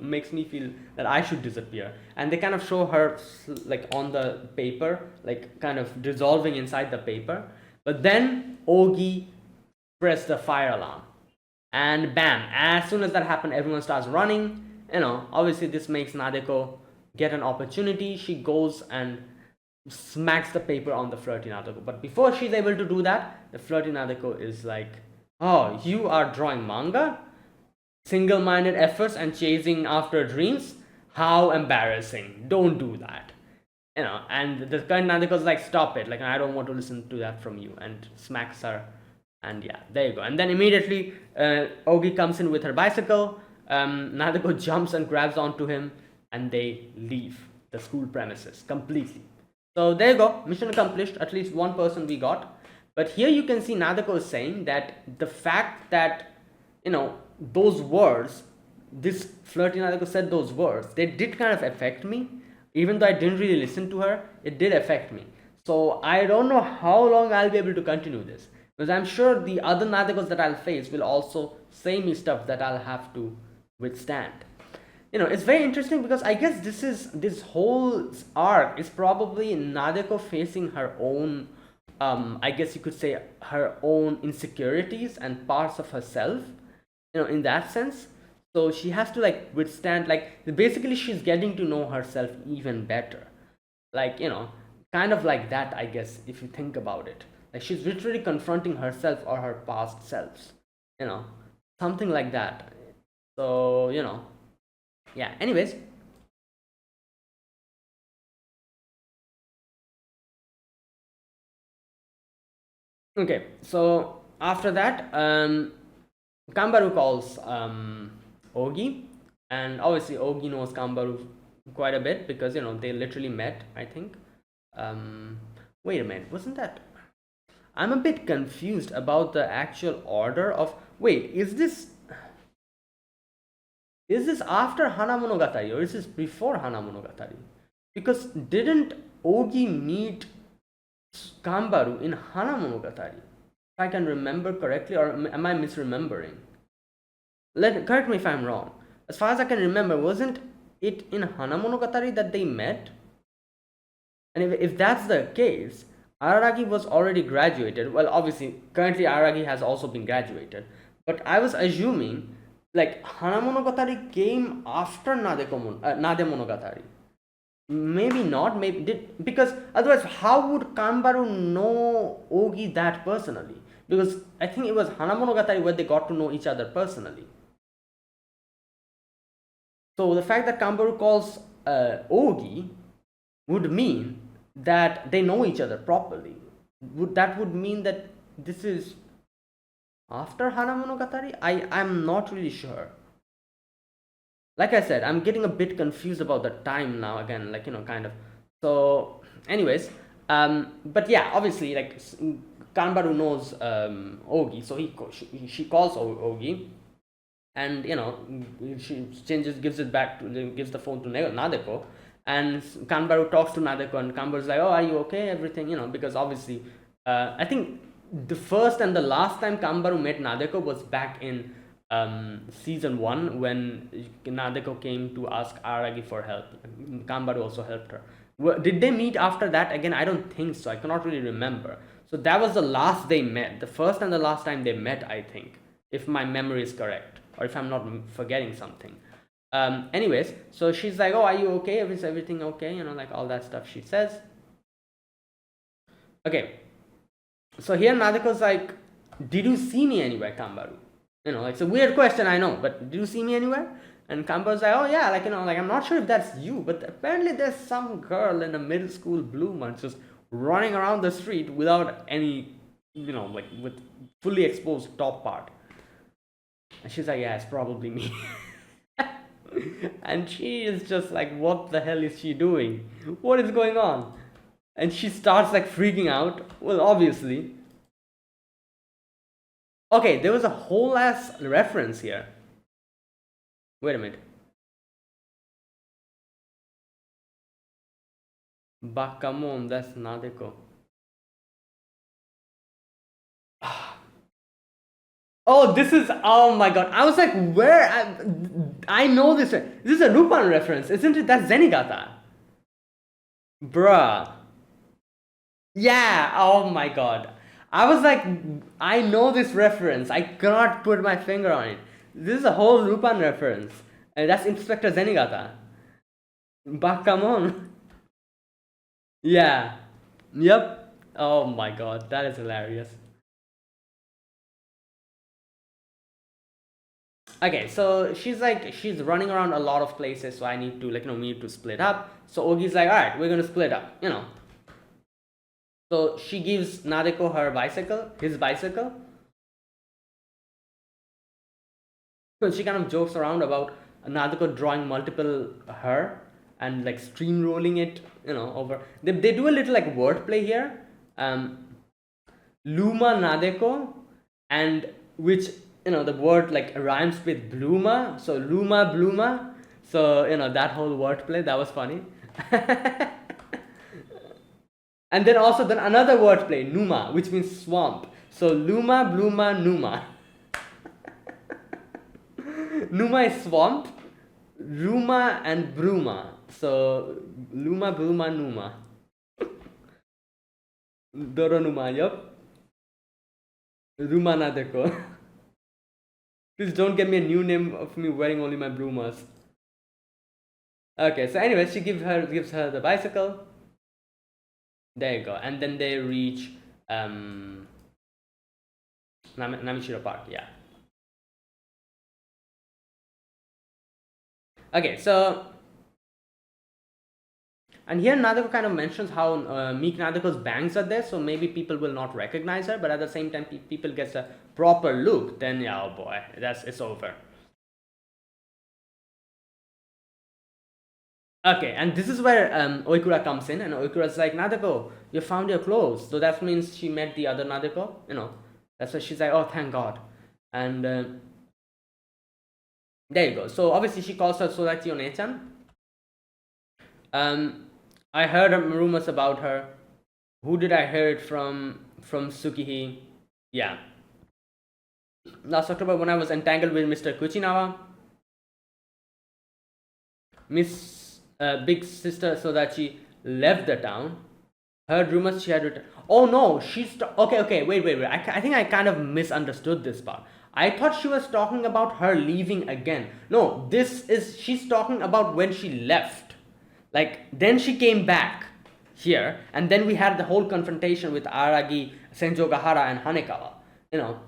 makes me feel that I should disappear. And they kind of show her like on the paper, like kind of dissolving inside the paper. But then Ogi pressed the fire alarm. And bam, as soon as that happened, everyone starts running. Obviously this makes Nadeko get an opportunity. She goes and smacks the paper on the flirty Nadeko. But before she's able to do that, the flirty Nadeko is like, oh, you are drawing manga? Single-minded efforts and chasing after dreams? How embarrassing. Don't do that. And the current Nadeko is like, stop it. Like, I don't want to listen to that from you. And smacks her. And yeah, there you go. And then immediately Ogi comes in with her bicycle. Nadeko jumps and grabs onto him, and they leave the school premises completely. So there you go, mission accomplished. At least one person we got. But here you can see Nadeko is saying that the fact that those words, this flirty Nadeko said those words, they did kind of affect me. Even though I didn't really listen to her, it did affect me. So I don't know how long I'll be able to continue this. Because I'm sure the other Nadekos that I'll face will also say me stuff that I'll have to withstand. It's very interesting because I guess this whole arc is probably Nadeko facing her own, I guess you could say, her own insecurities and parts of herself, in that sense. So she has to like withstand, like, basically she's getting to know herself even better. Like, kind of like that, I guess, if you think about it. Like, she's literally confronting herself or her past selves, something like that. So, yeah, anyways. Okay, so after that, Kambaru calls Ogi, and obviously Ogi knows Kambaru quite a bit because, they literally met, I think. Wait a minute, wasn't that... I'm a bit confused about the actual order of... Wait, is this after Hana Monogatari or is this before Hana Monogatari? Because didn't Ogi meet Kambaru in Hana Monogatari? If I can remember correctly, or am I misremembering? Correct me if I'm wrong. As far as I can remember, wasn't it in Hanamonogatari that they met? And if that's the case, Araragi was already graduated. Well, obviously, currently Araragi has also been graduated. But I was assuming, like, Hanamonogatari came after Nademonogatari. Maybe not, maybe did, because otherwise, how would Kanbaru know Ogi that personally? Because I think it was Hanamonogatari where they got to know each other personally. So the fact that Kanbaru calls Ogi would mean that they know each other properly. That would mean that this is after Hanamonogatari? I'm not really sure. Like I said, I'm getting a bit confused about the time now again, like, kind of. So, anyways, but yeah, obviously, like, Kanbaru knows Ogi, so she calls Ogi, and she gives the phone to Nadeko, and Kanbaru talks to Nadeko, and Kanbaru's like, oh, are you okay, everything, because obviously, I think the first and the last time Kanbaru met Nadeko was back in season 1 when Nadeko came to ask Aragi for help. Kanbaru also helped her. Did they meet after that again? I don't think so. I cannot really remember. So that was the last they met, the first and the last time they met, I think, if my memory is correct, or if I'm not forgetting something. Anyways, so she's like, oh, are you okay? Is everything okay? Like all that stuff she says. Okay. So here Nadeko's like, did you see me anywhere, Kanbaru? It's a weird question, I know, but did you see me anywhere? And Kanbaru's like, oh yeah, like, I'm not sure if that's you, but apparently there's some girl in a middle school blue month just running around the street without any, like with fully exposed top part. And she's like, yeah, it's probably me. And she is just like, what the hell is she doing? What is going on? And she starts like freaking out. Well, obviously. Okay, there was a whole ass reference here. Wait a minute. Bakamon, that's Nadeko. Oh, this is, oh my god. I was like, where? I know this. This is a Rupan reference, isn't it? That's Zenigata. Bruh. Yeah, oh my god. I was like, I know this reference. I cannot put my finger on it. This is a whole Rupan reference. And that's Inspector Zenigata. Bakamon. Yeah. Yep. Oh my god, that is hilarious. Okay, so she's running around a lot of places, so I need to, like, we need to split up. So Ogi's like, alright, we're gonna split up, So she gives Nadeko his bicycle. So she kind of jokes around about Nadeko drawing multiple her and like stream rolling it, over. They do a little like wordplay here. Luma Nadeko, and which the word like rhymes with Bluma, so Luma Bluma. So that whole wordplay, that was funny. And then also another wordplay, Numa, which means swamp. So Luma Bluma Numa. Numa is swamp, Ruma and Bruma. So Luma Bluma Numa. Doronuma, yup. Ruma Nadeko. Please don't get me a new name of me wearing only my Brumas. Okay, so anyway, she gives her the bicycle. There you go. And then they reach Namishiro Park, yeah. Okay, so, and here Nadeko kind of mentions how Meek Nadeko's bangs are there, so maybe people will not recognize her, but at the same time people get a proper look, then yeah, oh boy, it's over. Okay, and this is where Oikura comes in, and Oikura's like, Nadeko, you found your clothes. So that means she met the other Nadeko, That's why she's like, oh, thank God. And there you go. So obviously she calls her Sodachi One-chan. I heard rumors about her. Who did I hear it from? From Tsukihi. Yeah. Last October, when I was entangled with Mr. Kuchinawa, Miss Big Sister Sodachi left the town. Heard rumors she had returned. Oh no, okay. Wait. I think I kind of misunderstood this part. I thought she was talking about her leaving again. No, she's talking about when she left. Like, then she came back here, and then we had the whole confrontation with Aragi, Senjo Gahara, and Hanekawa.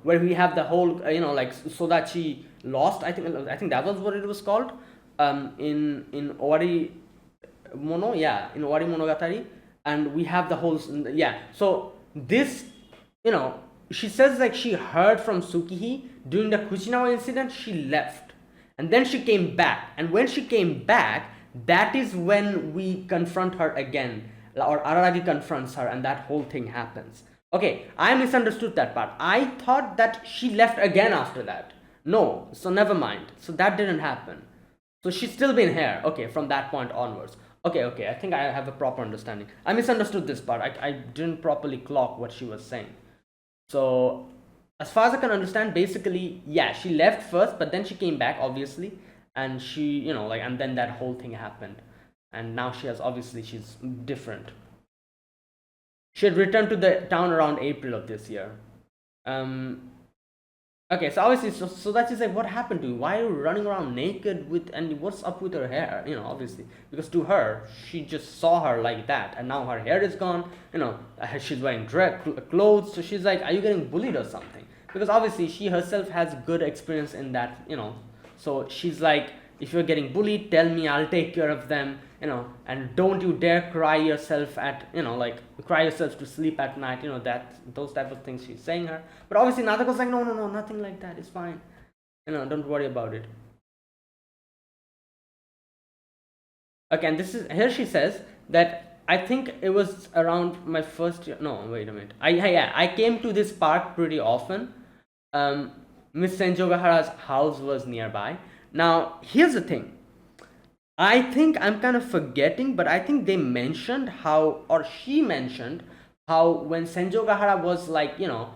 Where we have the whole, like, Sodachi lost. I think that was what it was called. In Owari in Owari Monogatari, and we have the whole, yeah. So this, she says like she heard from Tsukihi during the Kuchinawa incident. She left, and then she came back, and when she came back, that is when we confront her again, or Araragi confronts her, and that whole thing happens. Okay, I misunderstood that part. I thought that she left again after that. No, so never mind. So that didn't happen. So she's still been here. Okay, from that point onwards. Okay. I think I have a proper understanding. I misunderstood this part. I didn't properly clock what she was saying. So, as far as I can understand, basically, yeah, she left first, but then she came back, obviously, and she, and then that whole thing happened, and now she's different. She had returned to the town around April of this year. Okay, so obviously, so that's just like, what happened to you? Why are you running around naked and what's up with her hair? Obviously, because to her, she just saw her like that, and now her hair is gone. She's wearing clothes, so she's like, are you getting bullied or something? Because obviously, she herself has good experience in that, so she's like, if you're getting bullied, tell me, I'll take care of them, and don't you dare cry yourself cry yourself to sleep at night, those type of things she's saying her. But obviously Nadako's like, no, nothing like that, it's fine, don't worry about it. Okay, and this is, here she says that I think it was around my first year. No, wait a minute. I came to this park pretty often. Miss Senjogahara's house was nearby. Now, here's the thing. I think I'm kind of forgetting, but I think they mentioned how, or she mentioned how, when Senjo Gahara was like, Senjo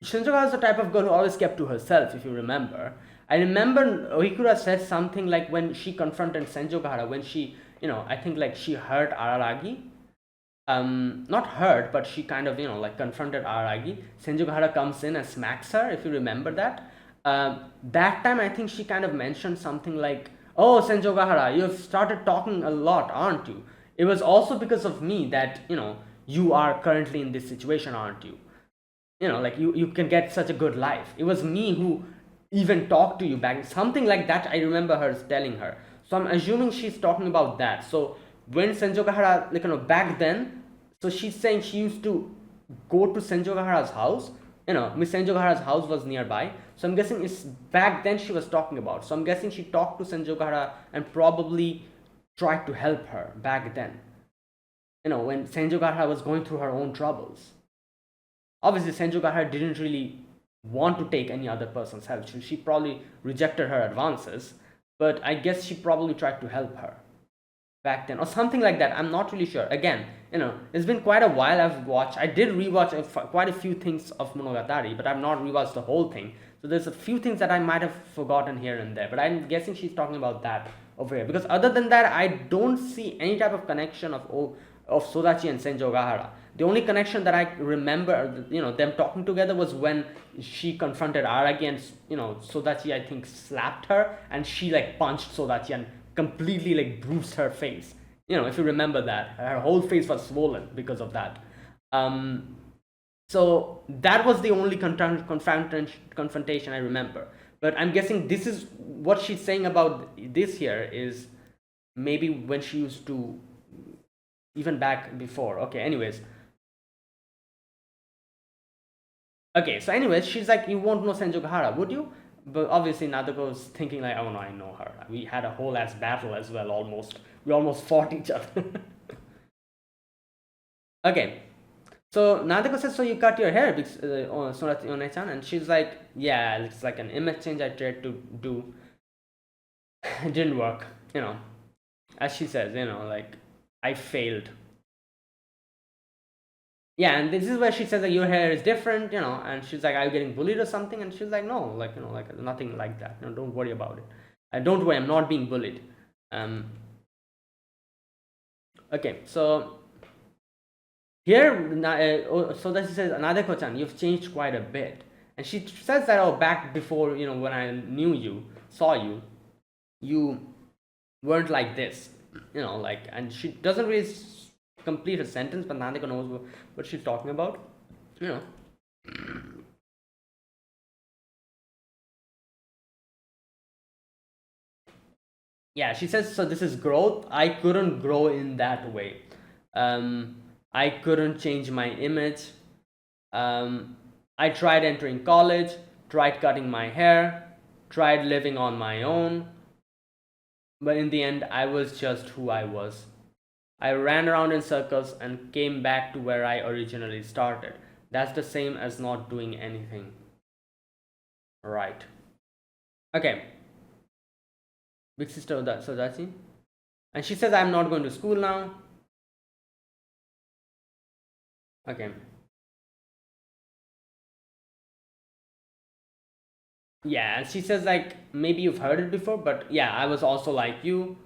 Gahara is the type of girl who always kept to herself, if you remember. I remember Ohikura said something like, when she confronted Senjo Gahara, when she, I think like she hurt Araragi. Not hurt, but she kind of, like confronted Araragi. Senjo Gahara comes in and smacks her, if you remember that. That time, I think she kind of mentioned something like, oh, Senjo Gahara, you've started talking a lot, aren't you? It was also because of me that, you are currently in this situation, aren't you? Like you can get such a good life. It was me who even talked to you back. Something like that, I remember her telling her. So I'm assuming she's talking about that. So when Senjo Gahara, back then, so she's saying she used to go to Senjo Gahara's house. Miss Senjo Gahara's house was nearby. So I'm guessing it's back then she was talking about. So I'm guessing she talked to Senjo Gahara and probably tried to help her back then. When Senjo Gahara was going through her own troubles. Obviously, Senjo Gahara didn't really want to take any other person's help. She probably rejected her advances, but I guess she probably tried to help her back then, or something like that. I'm not really sure. Again, it's been quite a while I've watched. I did rewatch quite a few things of Monogatari, but I've not rewatched the whole thing. So there's a few things that I might have forgotten here and there, but I'm guessing she's talking about that over here. Because other than that, I don't see any type of connection of Sodachi and Senjo Gahara. The only connection that I remember, them talking together was when she confronted Aragi, and Sodachi, I think, slapped her, and she like punched Sodachi and completely like bruised her face. If you remember that, her whole face was swollen because of that. So that was the only confrontation I remember. But I'm guessing this is what she's saying about this here is maybe when she used to, even back before. Okay, anyways. Okay, so anyways, she's like, you won't know Senjo Gahara, would you? But obviously Nadeko's thinking like, oh no, I know her. We had a whole ass battle as well, almost. We almost fought each other. Okay, so Nadeko says, so you cut your hair, Sonati-chan, and she's like, yeah, it's like an image change I tried to do. It didn't work, as she says, like, I failed. Yeah, and this is where she says that your hair is different, and she's like, are you getting bullied or something? And she's like, no, like, like nothing like that. Don't worry about it. Don't worry, I'm not being bullied. Um, okay, so here, so that she says, Nadeko-chan, you've changed quite a bit. And she says that, oh, back before, when I knew you, saw you, you weren't like this, like, and she doesn't really complete a sentence, but Nadeko knows what she's talking about, you know. Yeah, she says, so this is growth. I couldn't grow in that way. I couldn't change my image. um, I tried entering college, tried cutting my hair, tried living on my own, but in the end I was just who I was. I ran around in circles and came back to where I originally started. That's the same as not doing anything. Right. Okay. Big sister Sodachi. And she says, I'm not going to school now. Okay. Yeah, and she says, like, maybe you've heard it before, but yeah, I was also like you.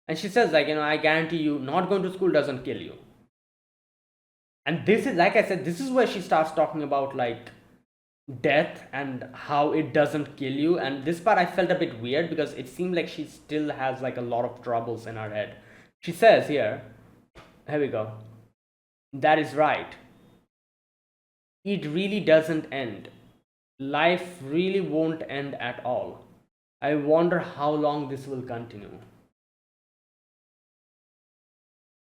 And she says, like, I guarantee you, not going to school doesn't kill you. And this is, like I said, this is where she starts talking about, like, death and how it doesn't kill you. And this part I felt a bit weird because it seemed like she still has, like, a lot of troubles in her head. She says here we go. That is right. It really doesn't end. Life really won't end at all. I wonder how long this will continue.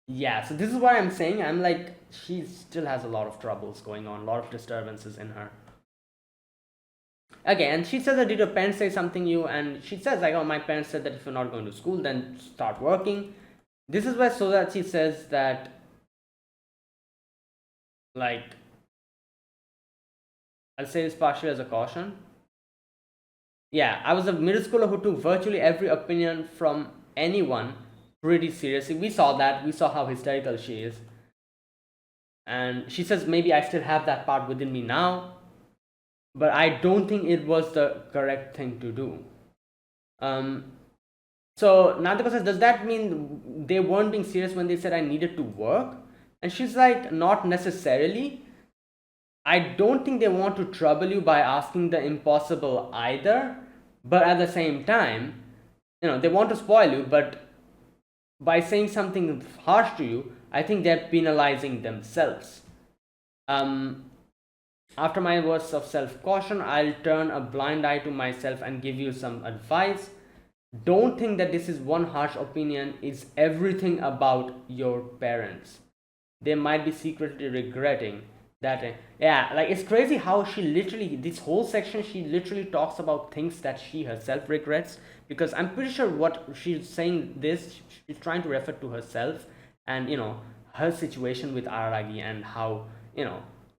Yeah, so this is what I'm saying. I'm like, she still has a lot of troubles going on, a lot of disturbances in her. Okay, and she says that, did your parents say something you? And she says, like, oh, my parents said that if you're not going to school, then start working. This is where Sodachi says that, like, I'll say this partially as a caution. Yeah, I was a middle schooler who took virtually every opinion from anyone pretty seriously. We saw that. We saw how hysterical she is. And she says, maybe I still have that part within me now, but I don't think it was the correct thing to do. Um, so Nadeko says, does that mean they weren't being serious when they said I needed to work? And she's like, not necessarily. I don't think they want to trouble you by asking the impossible either, but at the same time, they want to spoil you, but by saying something harsh to you, I think they're penalizing themselves. After my words of self caution, I'll turn a blind eye to myself and give you some advice. Don't think that this is one harsh opinion is everything about your parents. They might be secretly regretting that. Yeah, like, it's crazy how she literally, this whole section, she literally talks about things that she herself regrets, because I'm pretty sure what she's saying, this she's trying to refer to herself and her situation with Araragi, and how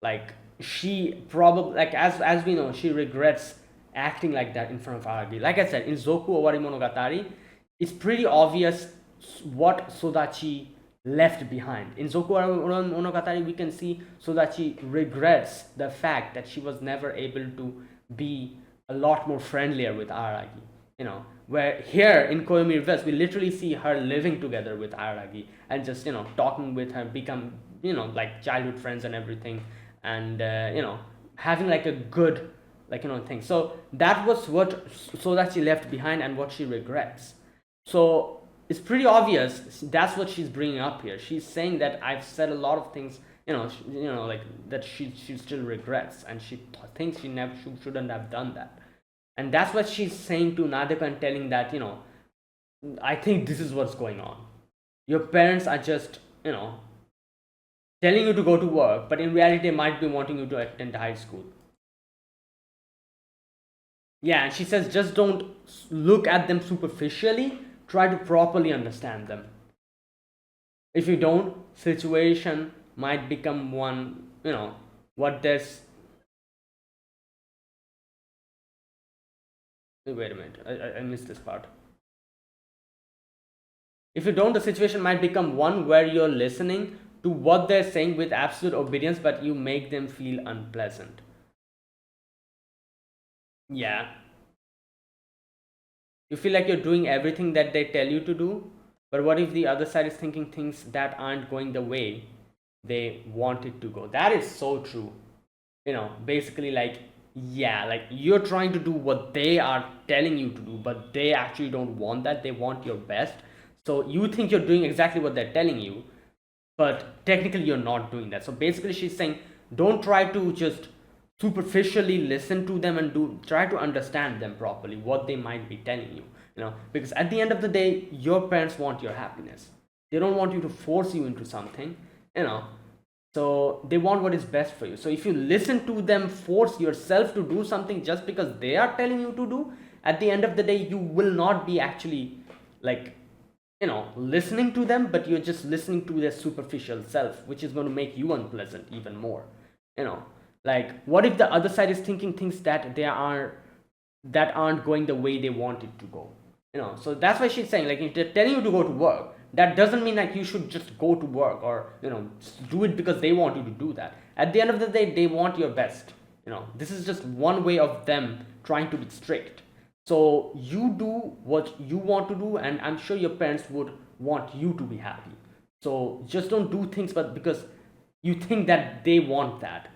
like, she probably, like, as we know, she regrets acting like that in front of Araragi. Like I said, in Zoku Owari Monogatari, it's pretty obvious what Sodachi left behind. In Zoku Owari Monogatari, we can see Sodachi regrets the fact that she was never able to be a lot more friendlier with Araragi. Where here in Koyomi Reverse, we literally see her living together with Araragi and just talking with her, become like childhood friends and everything, and having like a good thing. So that was what Sodachi left behind and what she regrets. So it's pretty obvious that's what she's bringing up here. She's saying that I've said a lot of things, like that she still regrets, and she thinks she never shouldn't have done that. And that's what she's saying to Nadeko and telling that, I think this is what's going on. Your parents are just, telling you to go to work, but in reality, they might be wanting you to attend high school. Yeah, and she says, just don't look at them superficially, try to properly understand them. If you don't, situation might become one, what there's. Wait a minute, I missed this part. If you don't, the situation might become one where you're listening to what they're saying with absolute obedience, but you make them feel unpleasant. Yeah. You feel like you're doing everything that they tell you to do, but what if the other side is thinking things that aren't going the way they want it to go? That is so true. Basically, like, yeah, like you're trying to do what they are telling you to do, but they actually don't want that. They want your best. So you think you're doing exactly what they're telling you, but technically you're not doing that. So basically she's saying, don't try to just superficially listen to them, and try to understand them properly, what they might be telling you. Because at the end of the day, your parents want your happiness. They don't want you to force you into something. So they want what is best for you. So if you listen to them, force yourself to do something just because they are telling you to do, at the end of the day you will not be actually, like, listening to them, but you're just listening to their superficial self, which is going to make you unpleasant even more. Like, what if the other side is thinking things that aren't going the way they want it to go? So that's why she's saying, like, if they're telling you to go to work, that doesn't mean that you should just go to work, or do it because they want you to do that. At the end of the day, they want your best. This is just one way of them trying to be strict. So you do what you want to do, and I'm sure your parents would want you to be happy. So just don't do things but because you think that they want that.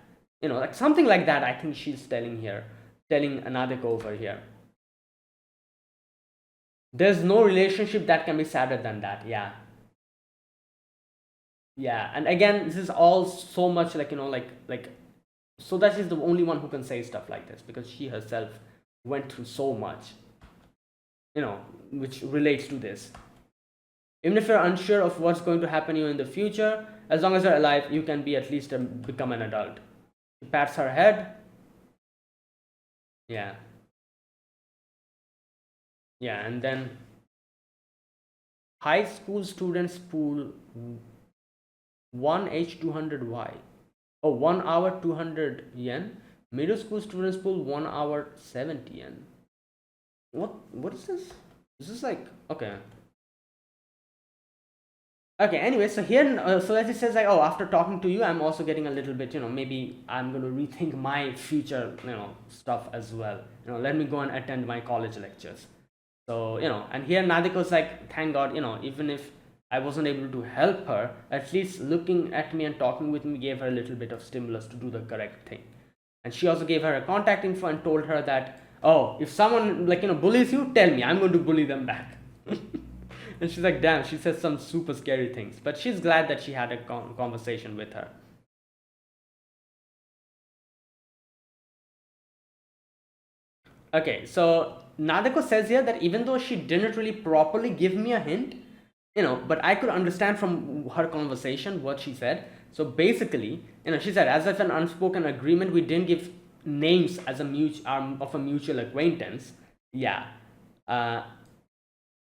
Like something like that, I think she's telling Anadeko over here. There's no relationship that can be sadder than that. Yeah. Yeah. And again, this is all so much like, so that she's the only one who can say stuff like this, because she herself went through so much, which relates to this. Even if you're unsure of what's going to happen to you in the future, as long as you're alive, you can be at least become an adult. She pats her head. Yeah. Yeah, and then high school students pool 1H 200Y. Oh, 1 hour 200 yen. Middle school students pool 1 hour 70 yen. What is this? This is like, okay. Okay, anyway, so here, so as it says, like, oh, after talking to you, I'm also getting a little bit, maybe I'm going to rethink my future, stuff as well. Let me go and attend my college lectures. So, and here Nadeko's like, thank God, even if I wasn't able to help her, at least looking at me and talking with me gave her a little bit of stimulus to do the correct thing. And she also gave her a contact info and told her that, oh, if someone, like, bullies you, tell me, I'm going to bully them back. And she's like, damn, she says some super scary things. But she's glad that she had a conversation with her. Okay, so Nadeko says here that even though she didn't really properly give me a hint, but I could understand from her conversation what she said. So basically, she said, as if an unspoken agreement, we didn't give names as a mutual acquaintance. Yeah.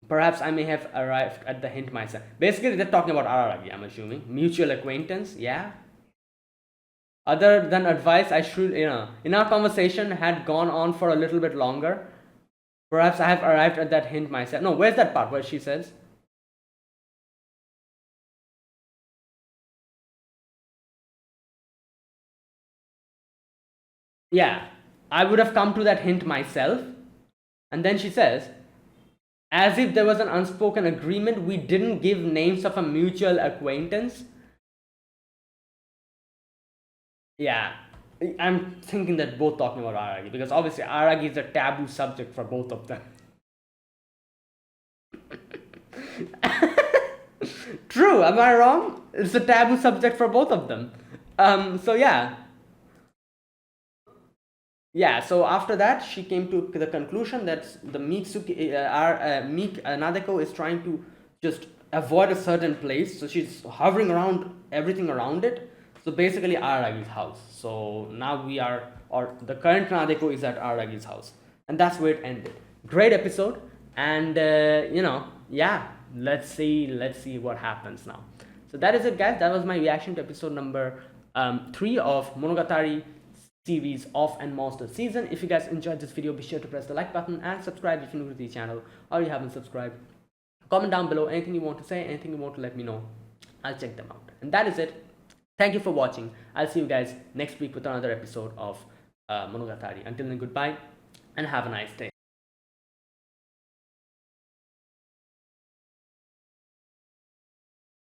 Perhaps I may have arrived at the hint myself. Basically, they're talking about Araragi, I'm assuming. Mutual acquaintance, yeah. Other than advice, I should, in our conversation had gone on for a little bit longer. Perhaps I have arrived at that hint myself. No, where's that part where she says? Yeah, I would have come to that hint myself. And then she says, as if there was an unspoken agreement, we didn't give names of a mutual acquaintance. Yeah, I'm thinking that both talking about Aragi, because obviously Aragi is a taboo subject for both of them. True, am I wrong? It's a taboo subject for both of them. So yeah. Yeah, so after that, she came to the conclusion that the meek Nadeko is trying to just avoid a certain place. So she's hovering around everything around it. So basically, Aragi's house. So now the current Nadeko is at Aragi's house. And that's where it ended. Great episode. And, yeah, let's see what happens now. So that is it, guys. That was my reaction to episode number 3 of Monogatari series of and monster season. If you guys enjoyed this video, be sure to press the like button and subscribe if you're new to the channel or you haven't subscribed. Comment down below anything you want to say, anything you want to let me know. I'll check them out. And that is it. Thank you for watching. I'll see you guys next week with another episode of Monogatari. Until then, goodbye and have a nice day.